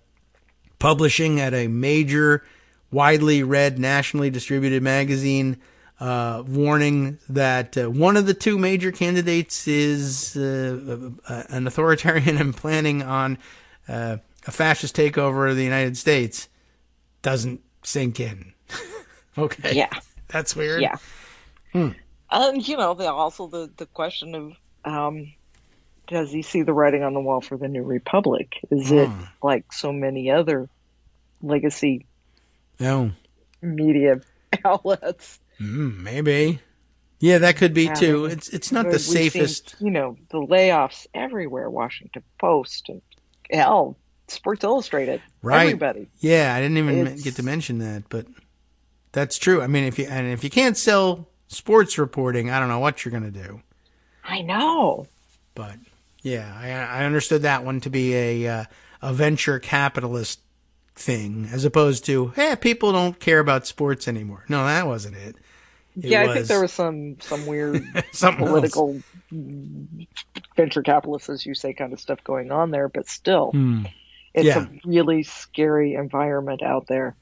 Speaker 2: publishing at a major, widely read, nationally distributed magazine warning that one of the 2 major candidates is an authoritarian and planning on a fascist takeover of the United States doesn't sink in. Okay.
Speaker 4: Yeah.
Speaker 2: That's weird.
Speaker 4: Yeah. And, also the question of, does he see the writing on the wall for the New Republic? Is it like so many other legacy media outlets?
Speaker 2: Maybe. Yeah, that could be too. It's not the safest.
Speaker 4: Seen, the layoffs everywhere. Washington Post and hell, Sports Illustrated.
Speaker 2: Right.
Speaker 4: Everybody.
Speaker 2: Yeah, I didn't even get to mention that, but that's true. I mean, if you can't sell sports reporting, I don't know what you're going to do.
Speaker 4: I know.
Speaker 2: But yeah, I understood that one to be a venture capitalist thing, as opposed to, people don't care about sports anymore. No, that wasn't it.
Speaker 4: I think there was some weird political venture capitalists, as you say, kind of stuff going on there. But still, it's a really scary environment out there.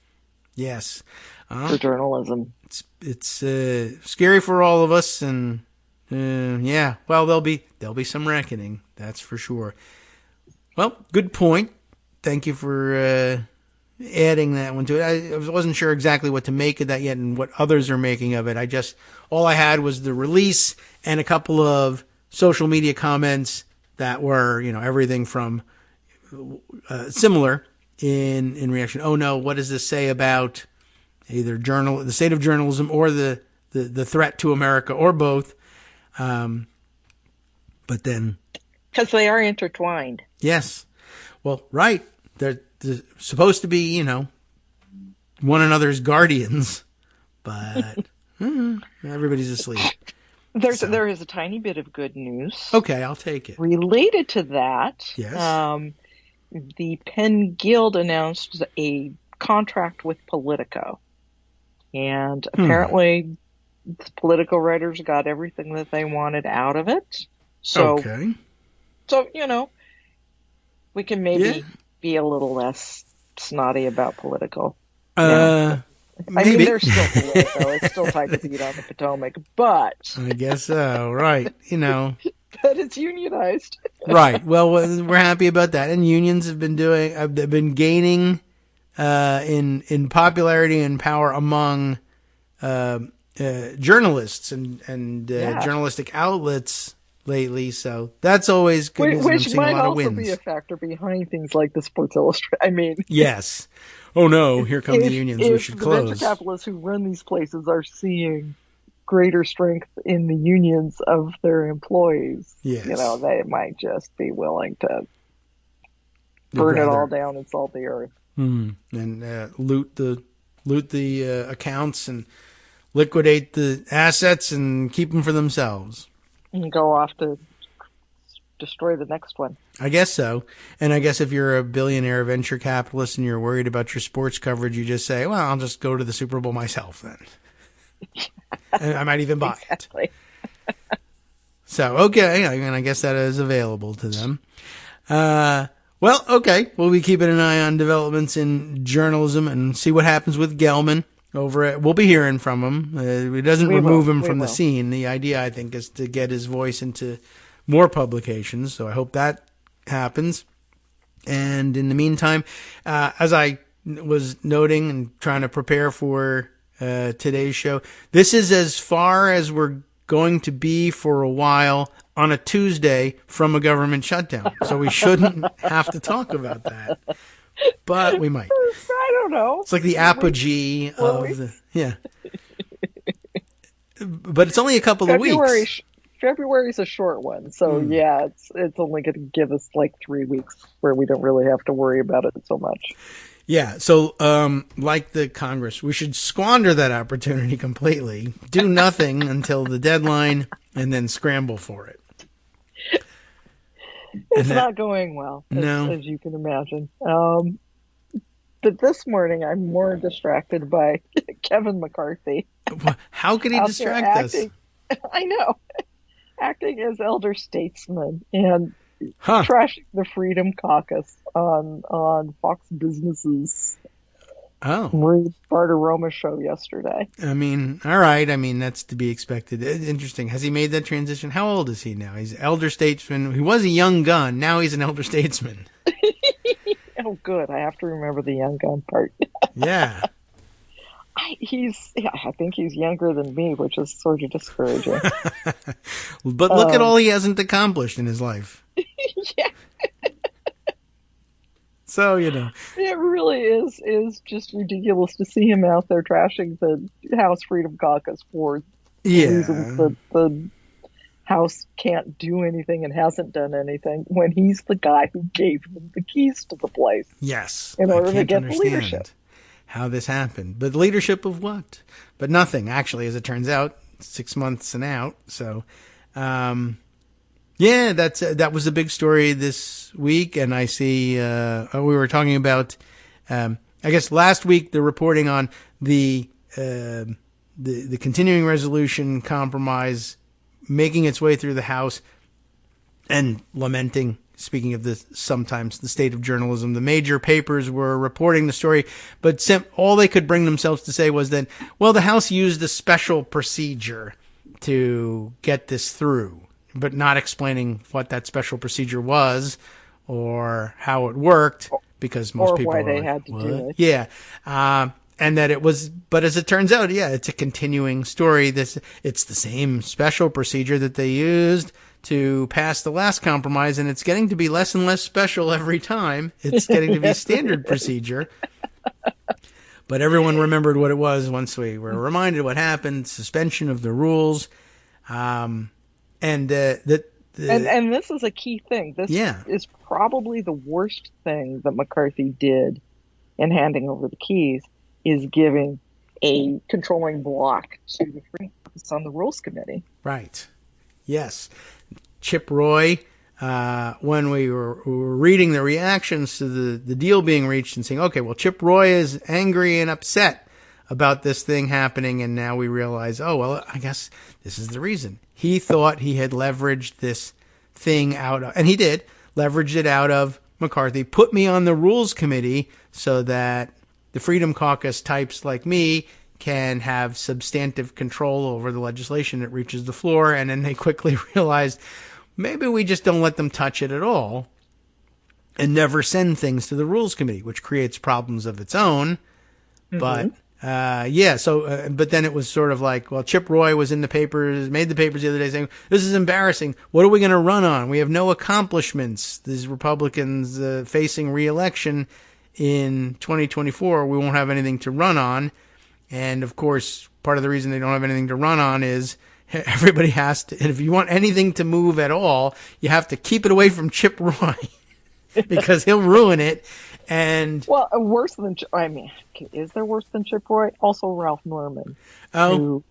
Speaker 2: Yes.
Speaker 4: for journalism.
Speaker 2: It's scary for all of us, and yeah, well, there'll be some reckoning, that's for sure. Well, good point. Thank you for adding that one to it. I wasn't sure exactly what to make of that yet and what others are making of it. All I had was the release and a couple of social media comments that were, everything from similar in reaction. Oh no, what does this say about either the state of journalism or the threat to America, or both? But then,
Speaker 4: because they are intertwined.
Speaker 2: Yes. Well, right. They're supposed to be, one another's guardians, but everybody's asleep.
Speaker 4: There is a tiny bit of good news.
Speaker 2: Okay, I'll take it.
Speaker 4: Related to that,
Speaker 2: yes.
Speaker 4: The Penn Guild announced a contract with Politico. And apparently the Politico writers got everything that they wanted out of it. So,
Speaker 2: okay.
Speaker 4: So, we can maybe be a little less snotty about Politico.
Speaker 2: Maybe.
Speaker 4: I mean, they're still Politico. It's still tied to beat on the Potomac, but...
Speaker 2: I guess so, right.
Speaker 4: But it's unionized.
Speaker 2: Right. Well, we're happy about that. And unions have been gaining in popularity and power among journalists and journalistic outlets lately. So that's always good news.
Speaker 4: Which might also be a factor behind things like the Sports Illustrated. I mean,
Speaker 2: yes. Oh no, here come the unions. We should close.
Speaker 4: The venture capitalists who run these places are seeing greater strength in the unions of their employees.
Speaker 2: Yes.
Speaker 4: They might just be willing to burn it all down and salt the earth.
Speaker 2: And loot the accounts and liquidate the assets and keep them for themselves.
Speaker 4: And go off to destroy the next one.
Speaker 2: I guess so. And I guess if you're a billionaire venture capitalist and you're worried about your sports coverage, you just say, well, I'll just go to the Super Bowl myself then. And I might even buy it. So, okay. I guess that is available to them. Well, okay. We'll be keeping an eye on developments in journalism and see what happens with Gellman. We'll be hearing from him. It doesn't remove him from the scene. The idea, I think, is to get his voice into more publications. So I hope that happens. And in the meantime, as I was noting and trying to prepare for today's show, this is as far as we're going to be for a while on a Tuesday from a government shutdown. So we shouldn't have to talk about that. But we might.
Speaker 4: I don't know.
Speaker 2: It's like the apogee of the... Yeah. But it's only a couple of weeks.
Speaker 4: February's a short one. So, yeah, it's only going to give us like 3 weeks where we don't really have to worry about it so much.
Speaker 2: Yeah. So, like the Congress, we should squander that opportunity completely. Do nothing until the deadline and then scramble for it.
Speaker 4: It's not going well, as you can imagine. But this morning, I'm more distracted by Kevin McCarthy.
Speaker 2: How could he distract us?
Speaker 4: I know. Acting as elder statesman and trashing the Freedom Caucus on Fox Business's Marie Bartiromo show yesterday.
Speaker 2: I mean, all right. I mean, that's to be expected. Interesting. Has he made that transition? How old is he now? He's elder statesman. He was a young gun. Now he's an elder statesman.
Speaker 4: Oh, good. I have to remember the young gun part.
Speaker 2: Yeah.
Speaker 4: I think he's younger than me, which is sort of discouraging.
Speaker 2: But look at all he hasn't accomplished in his life.
Speaker 4: Yeah.
Speaker 2: So,
Speaker 4: it really is just ridiculous to see him out there trashing the House Freedom Caucus for reasons that the House can't do anything and hasn't done anything when he's the guy who gave them the keys to the place.
Speaker 2: Yes.
Speaker 4: In order to get the leadership.
Speaker 2: How this happened. But leadership of what? But nothing, actually, as it turns out. 6 months and out. So, yeah, that was a big story this week. And I see, we were talking about, I guess last week, the reporting on the continuing resolution compromise making its way through the House and lamenting speaking of sometimes the state of journalism, the major papers were reporting the story, but all they could bring themselves to say was that, well, the House used a special procedure to get this through, but not explaining what that special procedure was or how it worked, because most people
Speaker 4: why they had to do it.
Speaker 2: Yeah. And that it was, but as it turns out, yeah, it's a continuing story. It's the same special procedure that they used to pass the last compromise, and it's getting to be less and less special every time. It's getting to be standard procedure. But everyone remembered what it was once we were reminded what happened, suspension of the rules. And this
Speaker 4: is a key thing. This is probably the worst thing that McCarthy did in handing over the keys, is giving a controlling block to the Freedom Caucus on the Rules Committee.
Speaker 2: Right. Yes. Chip Roy, when we were reading the reactions to the deal being reached and saying, okay, well, Chip Roy is angry and upset about this thing happening, and now we realize, oh, well, I guess this is the reason. He thought he had leveraged this thing out of, and he did, leveraged it out of McCarthy, put me on the Rules Committee so that the Freedom Caucus types like me can have substantive control over the legislation that reaches the floor. And then they quickly realized maybe we just don't let them touch it at all and never send things to the Rules Committee, which creates problems of its own. But but then it was sort of like, well, Chip Roy was in the papers, made the papers the other day saying, this is embarrassing. What are we going to run on? We have no accomplishments. These Republicans facing re-election in 2024, we won't have anything to run on. And of course, part of the reason they don't have anything to run on is everybody has to, and if you want anything to move at all, you have to keep it away from Chip Roy because he'll ruin it. And
Speaker 4: well, worse than, is there worse than Chip Roy? Also Ralph Norman.
Speaker 2: Oh,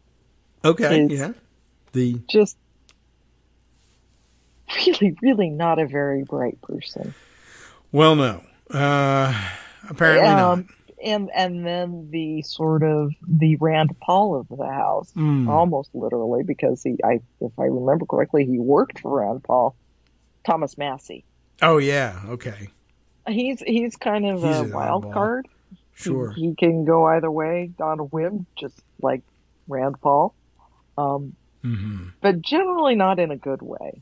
Speaker 2: okay. Yeah.
Speaker 4: Just really, really not a very bright person.
Speaker 2: Well, no. Apparently not.
Speaker 4: And then the sort of the Rand Paul of the House, almost literally, because if I remember correctly, he worked for Rand Paul, Thomas Massey.
Speaker 2: Oh yeah, okay.
Speaker 4: He's kind of a wild card.
Speaker 2: Sure.
Speaker 4: He can go either way on a whim, just like Rand Paul. But generally not in a good way.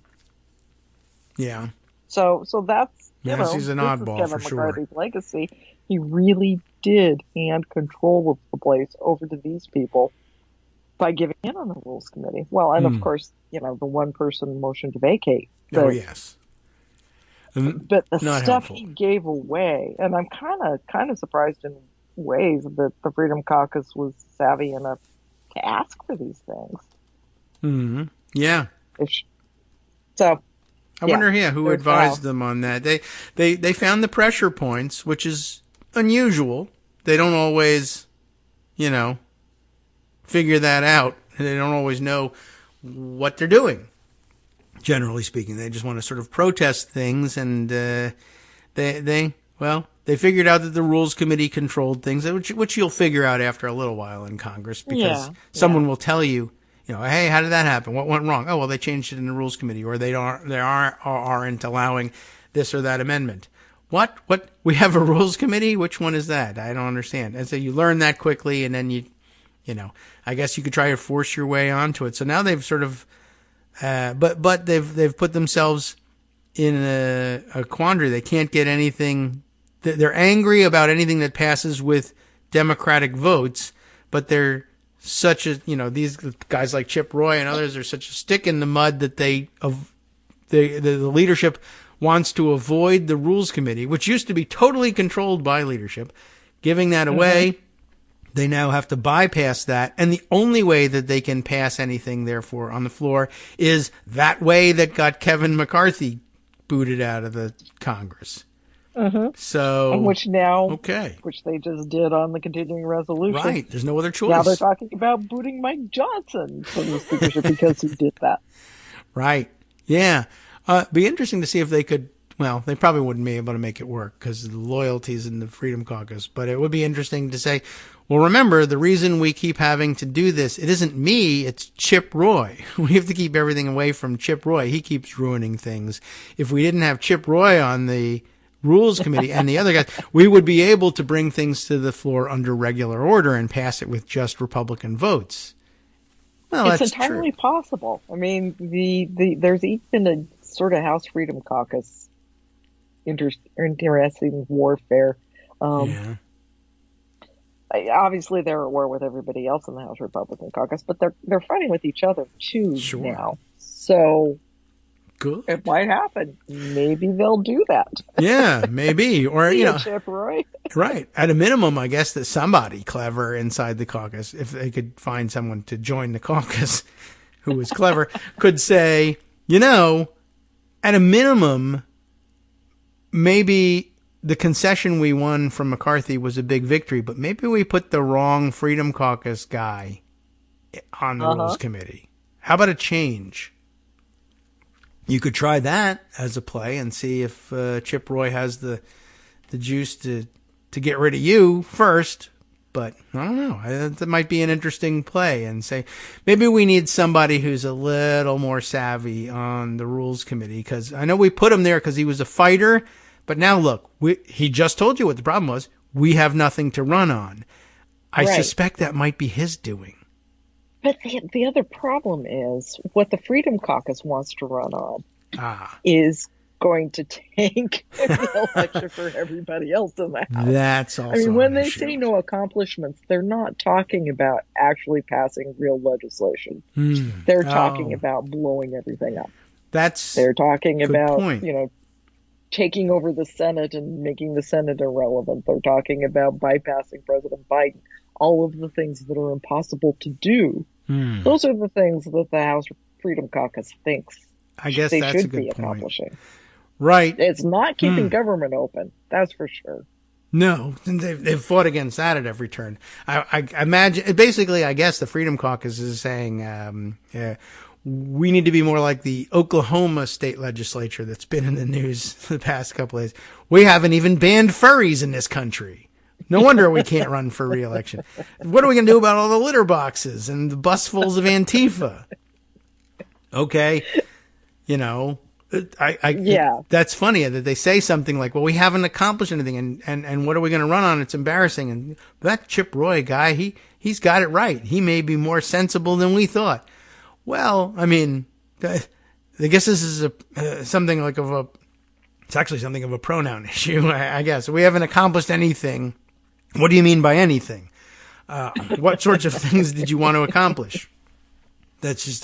Speaker 2: Yeah.
Speaker 4: So that's,
Speaker 2: Massey's an oddball for sure.
Speaker 4: McCarthy's legacy. He really did hand control of the place over to these people by giving in on the Rules Committee. Well, and of course, the one person motion to vacate.
Speaker 2: Oh yes.
Speaker 4: But the stuff
Speaker 2: helpful.
Speaker 4: He gave away, and I'm kind of surprised in ways that the Freedom Caucus was savvy enough to ask for these things.
Speaker 2: Mm-hmm. Yeah. I wonder who advised them on that. They found the pressure points, which is unusual. They don't always, figure that out. They don't always know what they're doing. Generally speaking, they just want to sort of protest things, and they figured out that the Rules Committee controlled things, which you'll figure out after a little while in Congress, because someone will tell you, hey, how did that happen? What went wrong? Oh, well, they changed it in the Rules Committee, or they aren't allowing this or that amendment. What? We have a Rules Committee? Which one is that? I don't understand. And so you learn that quickly, and then I guess you could try to force your way onto it. So now they've sort of, but they've put themselves in a quandary. They can't get anything. They're angry about anything that passes with Democratic votes, but they're such a, these guys like Chip Roy and others are such a stick in the mud that the leadership wants to avoid the Rules Committee, which used to be totally controlled by leadership, giving that away. They now have to bypass that. And the only way that they can pass anything, therefore, on the floor is that way that got Kevin McCarthy booted out of the Congress. So,
Speaker 4: and which they just did on the continuing resolution.
Speaker 2: Right. There's no other choice.
Speaker 4: Now they're talking about booting Mike Johnson from the speakership because he did that.
Speaker 2: Right. Yeah. Be interesting to see if they could well, they probably wouldn't be able to make it work because of the loyalties in the Freedom Caucus. But it would be interesting to say, well, remember, the reason we keep having to do this, it isn't me, it's Chip Roy. We have to keep everything away from Chip Roy. He keeps ruining things. If we didn't have Chip Roy on the Rules Committee and the other guys, we would be able to bring things to the floor under regular order and pass it with just Republican votes. Well,
Speaker 4: it's
Speaker 2: that's
Speaker 4: entirely
Speaker 2: true.
Speaker 4: possible. I mean, there's even a sort of House Freedom Caucus interesting warfare.
Speaker 2: Yeah.
Speaker 4: Obviously, they're at war with everybody else in the House Republican Caucus, but they're fighting with each other too now. So
Speaker 2: good.
Speaker 4: It might happen. Maybe they'll do that.
Speaker 2: Yeah, maybe. Or, you know,
Speaker 4: Chip Roy.
Speaker 2: Right. At a minimum, I guess that somebody clever inside the caucus, if they could find someone to join the caucus who was clever, could say, you know, at a minimum, maybe the concession we won from McCarthy was a big victory, but maybe we put the wrong Freedom Caucus guy on the Rules Committee. How about a change? You could try that as a play and see if Chip Roy has the juice to get rid of you first. But I don't know. That might be an interesting play, and say maybe we need somebody who's a little more savvy on the Rules Committee, because I know we put him there because he was a fighter. But now look, he just told you what the problem was. We have nothing to run on. I suspect that might be his doing.
Speaker 4: But the other problem is what the Freedom Caucus wants to run on is going to tank the election for everybody else in the House.
Speaker 2: That's also
Speaker 4: I mean, when
Speaker 2: an
Speaker 4: they
Speaker 2: issue.
Speaker 4: say no accomplishments, they're not talking about actually passing real legislation. They're talking about blowing everything up. They're talking about, you know, taking over the Senate and making the Senate irrelevant. They're talking about bypassing President Biden. All of the things that are impossible to do. Those are the things that the House Freedom Caucus thinks
Speaker 2: I guess
Speaker 4: they
Speaker 2: that's
Speaker 4: should
Speaker 2: a good
Speaker 4: be
Speaker 2: point.
Speaker 4: accomplishing.
Speaker 2: Right.
Speaker 4: It's not keeping government open. That's for sure.
Speaker 2: No, they've fought against that at every turn. I imagine, basically, I guess the Freedom Caucus is saying, we need to be more like the Oklahoma state legislature that's been in the news the past couple of days. We haven't even banned furries in this country. No wonder we can't run for re-election. What are we going to do about all the litter boxes and the busfuls of Antifa? Okay. You know, that's funny that they say something like, well, we haven't accomplished anything, and what are we going to run on? It's embarrassing. And that Chip Roy guy, he's got it right. He may be more sensible than we thought. Well, I mean, I guess this is something like it's actually something of a pronoun issue, I guess. We haven't accomplished anything. What do you mean by anything? What sorts of things did you want to accomplish? That's just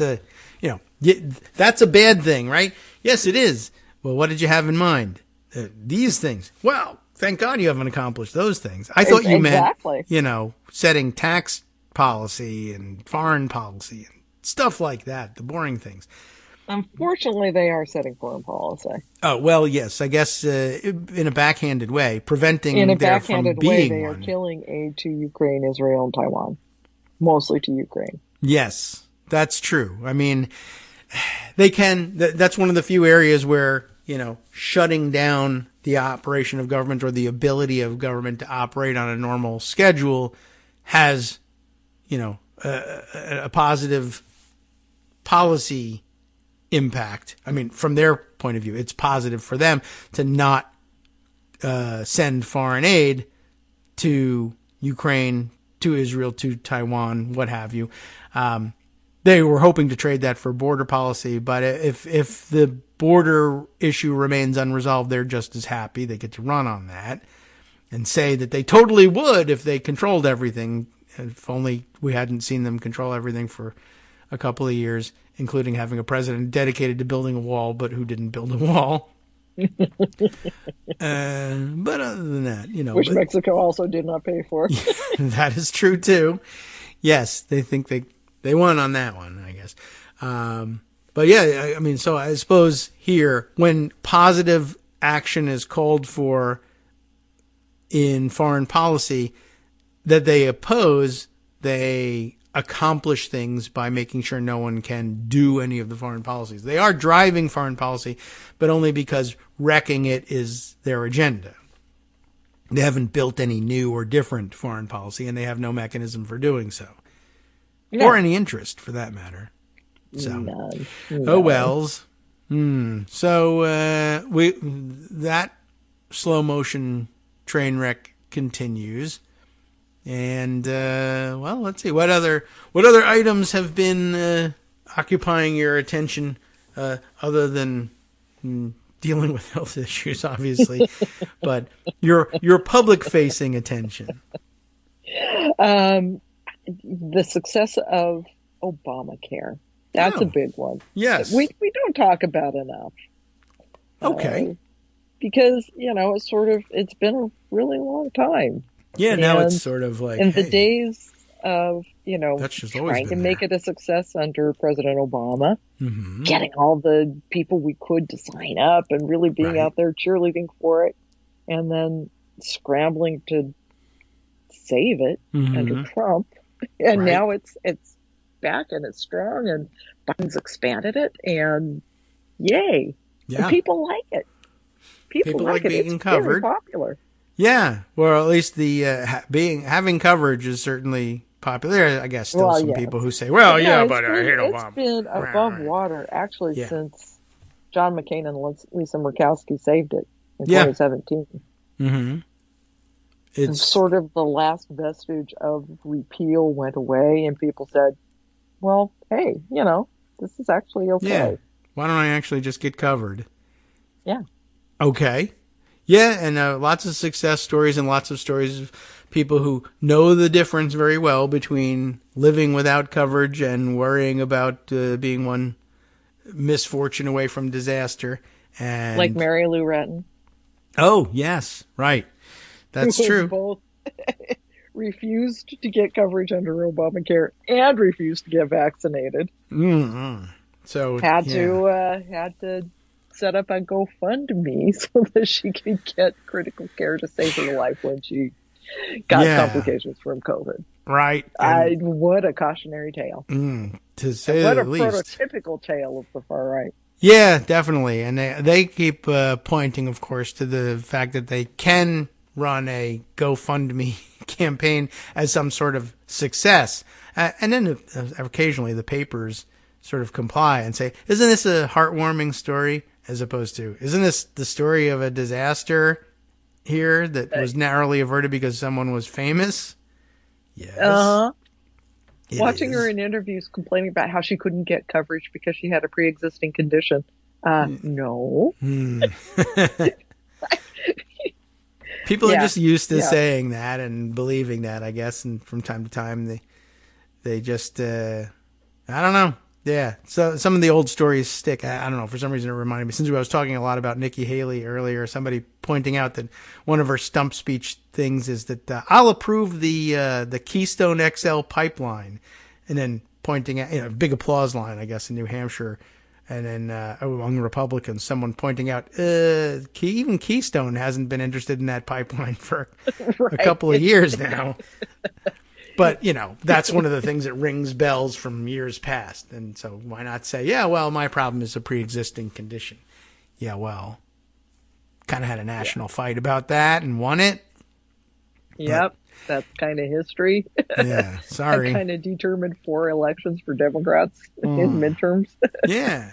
Speaker 2: that's a bad thing, right? Yes, it is. Well, what did you have in mind? These things. Well, thank God you haven't accomplished those things. I thought you meant, setting tax policy and foreign policy and stuff like that, the boring things.
Speaker 4: Unfortunately, they are setting foreign policy.
Speaker 2: Oh, well, yes, I guess in a backhanded way, preventing
Speaker 4: in a
Speaker 2: there
Speaker 4: backhanded
Speaker 2: from being
Speaker 4: way, they
Speaker 2: one.
Speaker 4: are killing aid to Ukraine, Israel, and Taiwan. Mostly to Ukraine.
Speaker 2: Yes, that's true. I mean, they can, that's one of the few areas where, shutting down the operation of government or the ability of government to operate on a normal schedule has, a positive policy impact. I mean, from their point of view, it's positive for them to not send foreign aid to Ukraine, to Israel, to Taiwan, what have you. They were hoping to trade that for border policy, but if the border issue remains unresolved, they're just as happy. They get to run on that and say that they totally would if they controlled everything. If only we hadn't seen them control everything for a couple of years, including having a president dedicated to building a wall, but who didn't build a wall. But other than that,
Speaker 4: which Mexico also did not pay for.
Speaker 2: That is true too. Yes, they think they won on that one, I guess. But yeah, I mean, so I suppose here, when positive action is called for in foreign policy that they oppose, they accomplish things by making sure no one can do any of the foreign policies. They are driving foreign policy, but only because wrecking it is their agenda. They haven't built any new or different foreign policy, and they have no mechanism for doing so. Yeah. Or any interest, for that matter. So,
Speaker 4: None.
Speaker 2: Oh wells. So that slow motion train wreck continues. And, well, let's see. What other items have been occupying your attention other than dealing with health issues, obviously, but your public-facing attention?
Speaker 4: The success of Obamacare. That's a big one.
Speaker 2: Yes.
Speaker 4: We don't talk about enough.
Speaker 2: Okay.
Speaker 4: Because, it's been a really long time.
Speaker 2: Yeah, now it's sort of like...
Speaker 4: In the days of,
Speaker 2: that's just
Speaker 4: trying to make it a success under President Obama, getting all the people we could to sign up and really being out there cheerleading for it, and then scrambling to save it under Trump. And now it's back and it's strong, and Biden's expanded it, and yay. Yeah. And people like it. People like it.
Speaker 2: Being
Speaker 4: it's
Speaker 2: covered.
Speaker 4: Very popular.
Speaker 2: Yeah, well, at least the having coverage is certainly popular. I guess still some people who say, "Well, but I hate Obama." It's been
Speaker 4: above water actually since John McCain and Lisa Murkowski saved it in 2017. It's sort of the last vestige of repeal went away, and people said, "Well, hey, this is actually okay.
Speaker 2: Yeah. Why don't I actually just get covered?"
Speaker 4: Yeah.
Speaker 2: Okay. Yeah, and lots of success stories and lots of stories of people who know the difference very well between living without coverage and worrying about being one misfortune away from disaster. And
Speaker 4: like Mary Lou Retton.
Speaker 2: Oh, yes, right. That's true.
Speaker 4: Both refused to get coverage under Obamacare and refused to get vaccinated.
Speaker 2: So
Speaker 4: had to set up a GoFundMe so that she could get critical care to save her life when she got complications from COVID.
Speaker 2: Right.
Speaker 4: What a cautionary tale.
Speaker 2: To say the least.
Speaker 4: What a prototypical tale of the far right.
Speaker 2: Yeah, definitely. And they keep pointing, of course, to the fact that they can run a GoFundMe campaign as some sort of success. And then occasionally the papers sort of comply and say, isn't this a heartwarming story? As opposed to, isn't this the story of a disaster here that was narrowly averted because someone was famous? Yes.
Speaker 4: Watching her in interviews complaining about how she couldn't get coverage because she had a pre-existing condition. No.
Speaker 2: People are just used to saying that and believing that, I guess. And from time to time, they just, I don't know. Yeah, so some of the old stories stick. I don't know, for some reason it reminded me, since I was talking a lot about Nikkki Haley earlier, somebody pointing out that one of her stump speech things is that I'll approve the Keystone XL pipeline, and then pointing at, big applause line, I guess, in New Hampshire, and then among Republicans, someone pointing out, even Keystone hasn't been interested in that pipeline for a couple of years now. But, that's one of the things that rings bells from years past. And so why not say, my problem is a pre-existing condition. Yeah, well, kind of had a national fight about that and won it.
Speaker 4: Yep, that's kind of history.
Speaker 2: Yeah, sorry.
Speaker 4: That kind of determined 4 elections for Democrats in midterms.
Speaker 2: Yeah.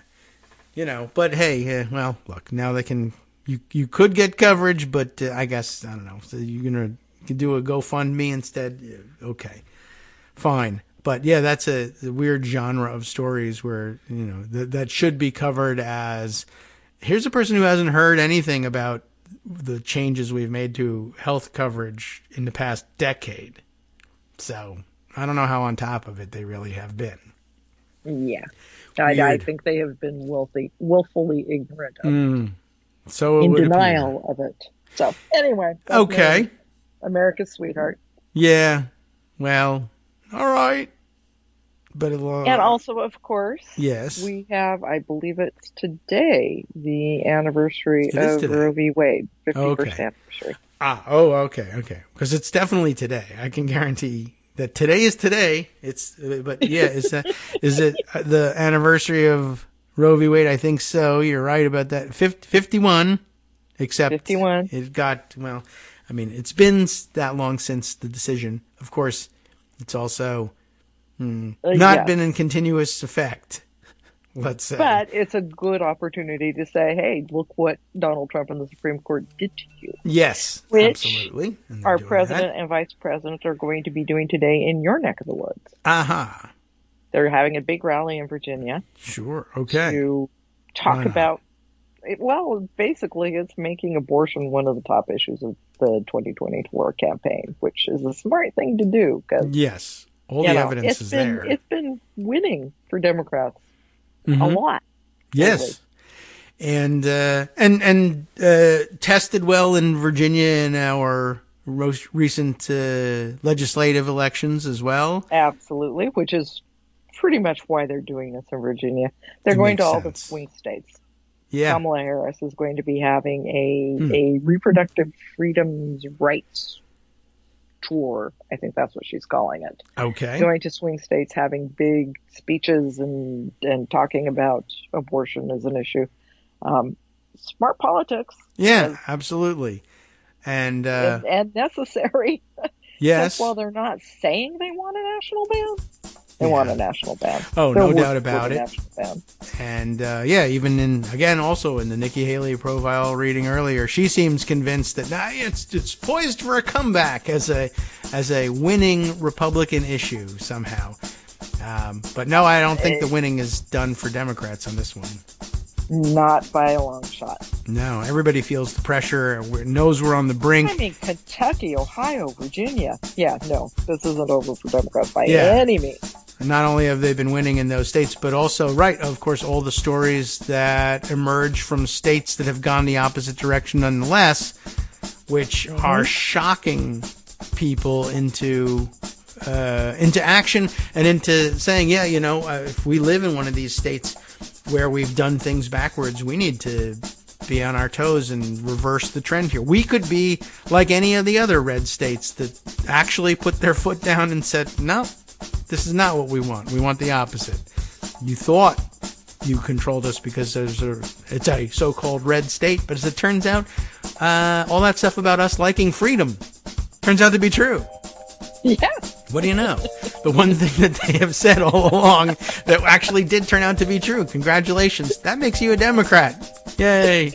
Speaker 2: But hey, well, look, now they can, you could get coverage, but I guess, I don't know, so you're going to do a GoFundMe instead. Okay, fine. But yeah, that's a weird genre of stories where, that should be covered as, here's a person who hasn't heard anything about the changes we've made to health coverage in the past decade. So I don't know how on top of it they really have been.
Speaker 4: Yeah. I think they have been willfully ignorant of it.
Speaker 2: So
Speaker 4: in denial of it. So anyway.
Speaker 2: Okay.
Speaker 4: America's sweetheart.
Speaker 2: Yeah. Well, all right. But
Speaker 4: and also, of course,
Speaker 2: yes,
Speaker 4: we have, I believe it's today, the anniversary of Roe v. Wade, 51st anniversary.
Speaker 2: Okay. Because it's definitely today. I can guarantee that today is today. But yeah, is it the anniversary of Roe v. Wade? I think so. You're right about that. 51, except
Speaker 4: 51.
Speaker 2: It got, well, I mean, it's been that long since the decision. Of course, it's also not been in continuous effect. Let's say.
Speaker 4: But it's a good opportunity to say, hey, look what Donald Trump and the Supreme Court did to you.
Speaker 2: Yes,
Speaker 4: which
Speaker 2: absolutely.
Speaker 4: Our president and vice president are going to be doing today in your neck of the woods.
Speaker 2: Uh-huh.
Speaker 4: They're having a big rally in Virginia.
Speaker 2: Sure, okay.
Speaker 4: To talk about, well, basically it's making abortion one of the top issues of the 2024 campaign, which is a smart thing to do.
Speaker 2: Yes, all the evidence is there.
Speaker 4: It's been winning for Democrats. A lot.
Speaker 2: Yes. And tested well in Virginia in our recent legislative elections as well.
Speaker 4: Absolutely, which is pretty much why they're doing this in Virginia. They're going to all the swing states.
Speaker 2: Yeah.
Speaker 4: Kamala Harris is going to be having a reproductive freedoms rights tour. I think that's what she's calling it.
Speaker 2: Okay.
Speaker 4: Going to swing states, having big speeches and talking about abortion as an issue. Smart politics.
Speaker 2: Yeah, absolutely. And
Speaker 4: necessary.
Speaker 2: Yes.
Speaker 4: While they're not saying they want a national ban, they want a national ban.
Speaker 2: Oh, no doubt about it.
Speaker 4: Ban.
Speaker 2: And even also in the Nikkki Haley profile reading earlier, she seems convinced that it's poised for a comeback as a winning Republican issue somehow. But no, I don't think the winning is done for Democrats on this one.
Speaker 4: Not by a long shot.
Speaker 2: No, everybody feels the pressure, knows we're on the brink.
Speaker 4: I mean, Kentucky, Ohio, Virginia. Yeah, no, this isn't over for Democrats by any means.
Speaker 2: Not only have they been winning in those states, but also, of course, all the stories that emerge from states that have gone the opposite direction nonetheless, which are shocking people into action and into saying, if we live in one of these states where we've done things backwards, we need to be on our toes and reverse the trend here. We could be like any of the other red states that actually put their foot down and said, no, this is not what we want. We want the opposite. You thought you controlled us because it's a so-called red state, but as it turns out, all that stuff about us liking freedom turns out to be true.
Speaker 4: Yeah.
Speaker 2: What do you know? The one thing that they have said all along that actually did turn out to be true. Congratulations. That makes you a Democrat. Yay.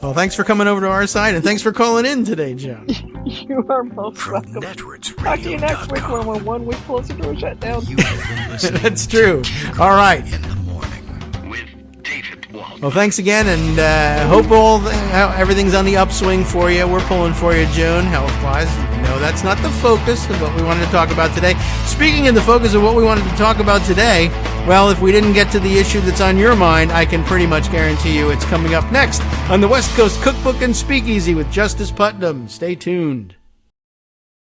Speaker 2: Well, thanks for coming over to our side, and thanks for calling in today, Joan.
Speaker 4: You are most welcome. Talk to you next week when we're 1 week closer to a shutdown.
Speaker 2: That's true. All right.
Speaker 1: In the morning with David Waldman.
Speaker 2: Well, thanks again, and hope everything's on the upswing for you. We're pulling for you, Joan, health-wise. No, that's not the focus of what we wanted to talk about today. Speaking of the focus of what we wanted to talk about today, well, if we didn't get to the issue that's on your mind, I can pretty much guarantee you it's coming up next on the West Coast Cookbook and Speakeasy with Justice Putnam. Stay tuned.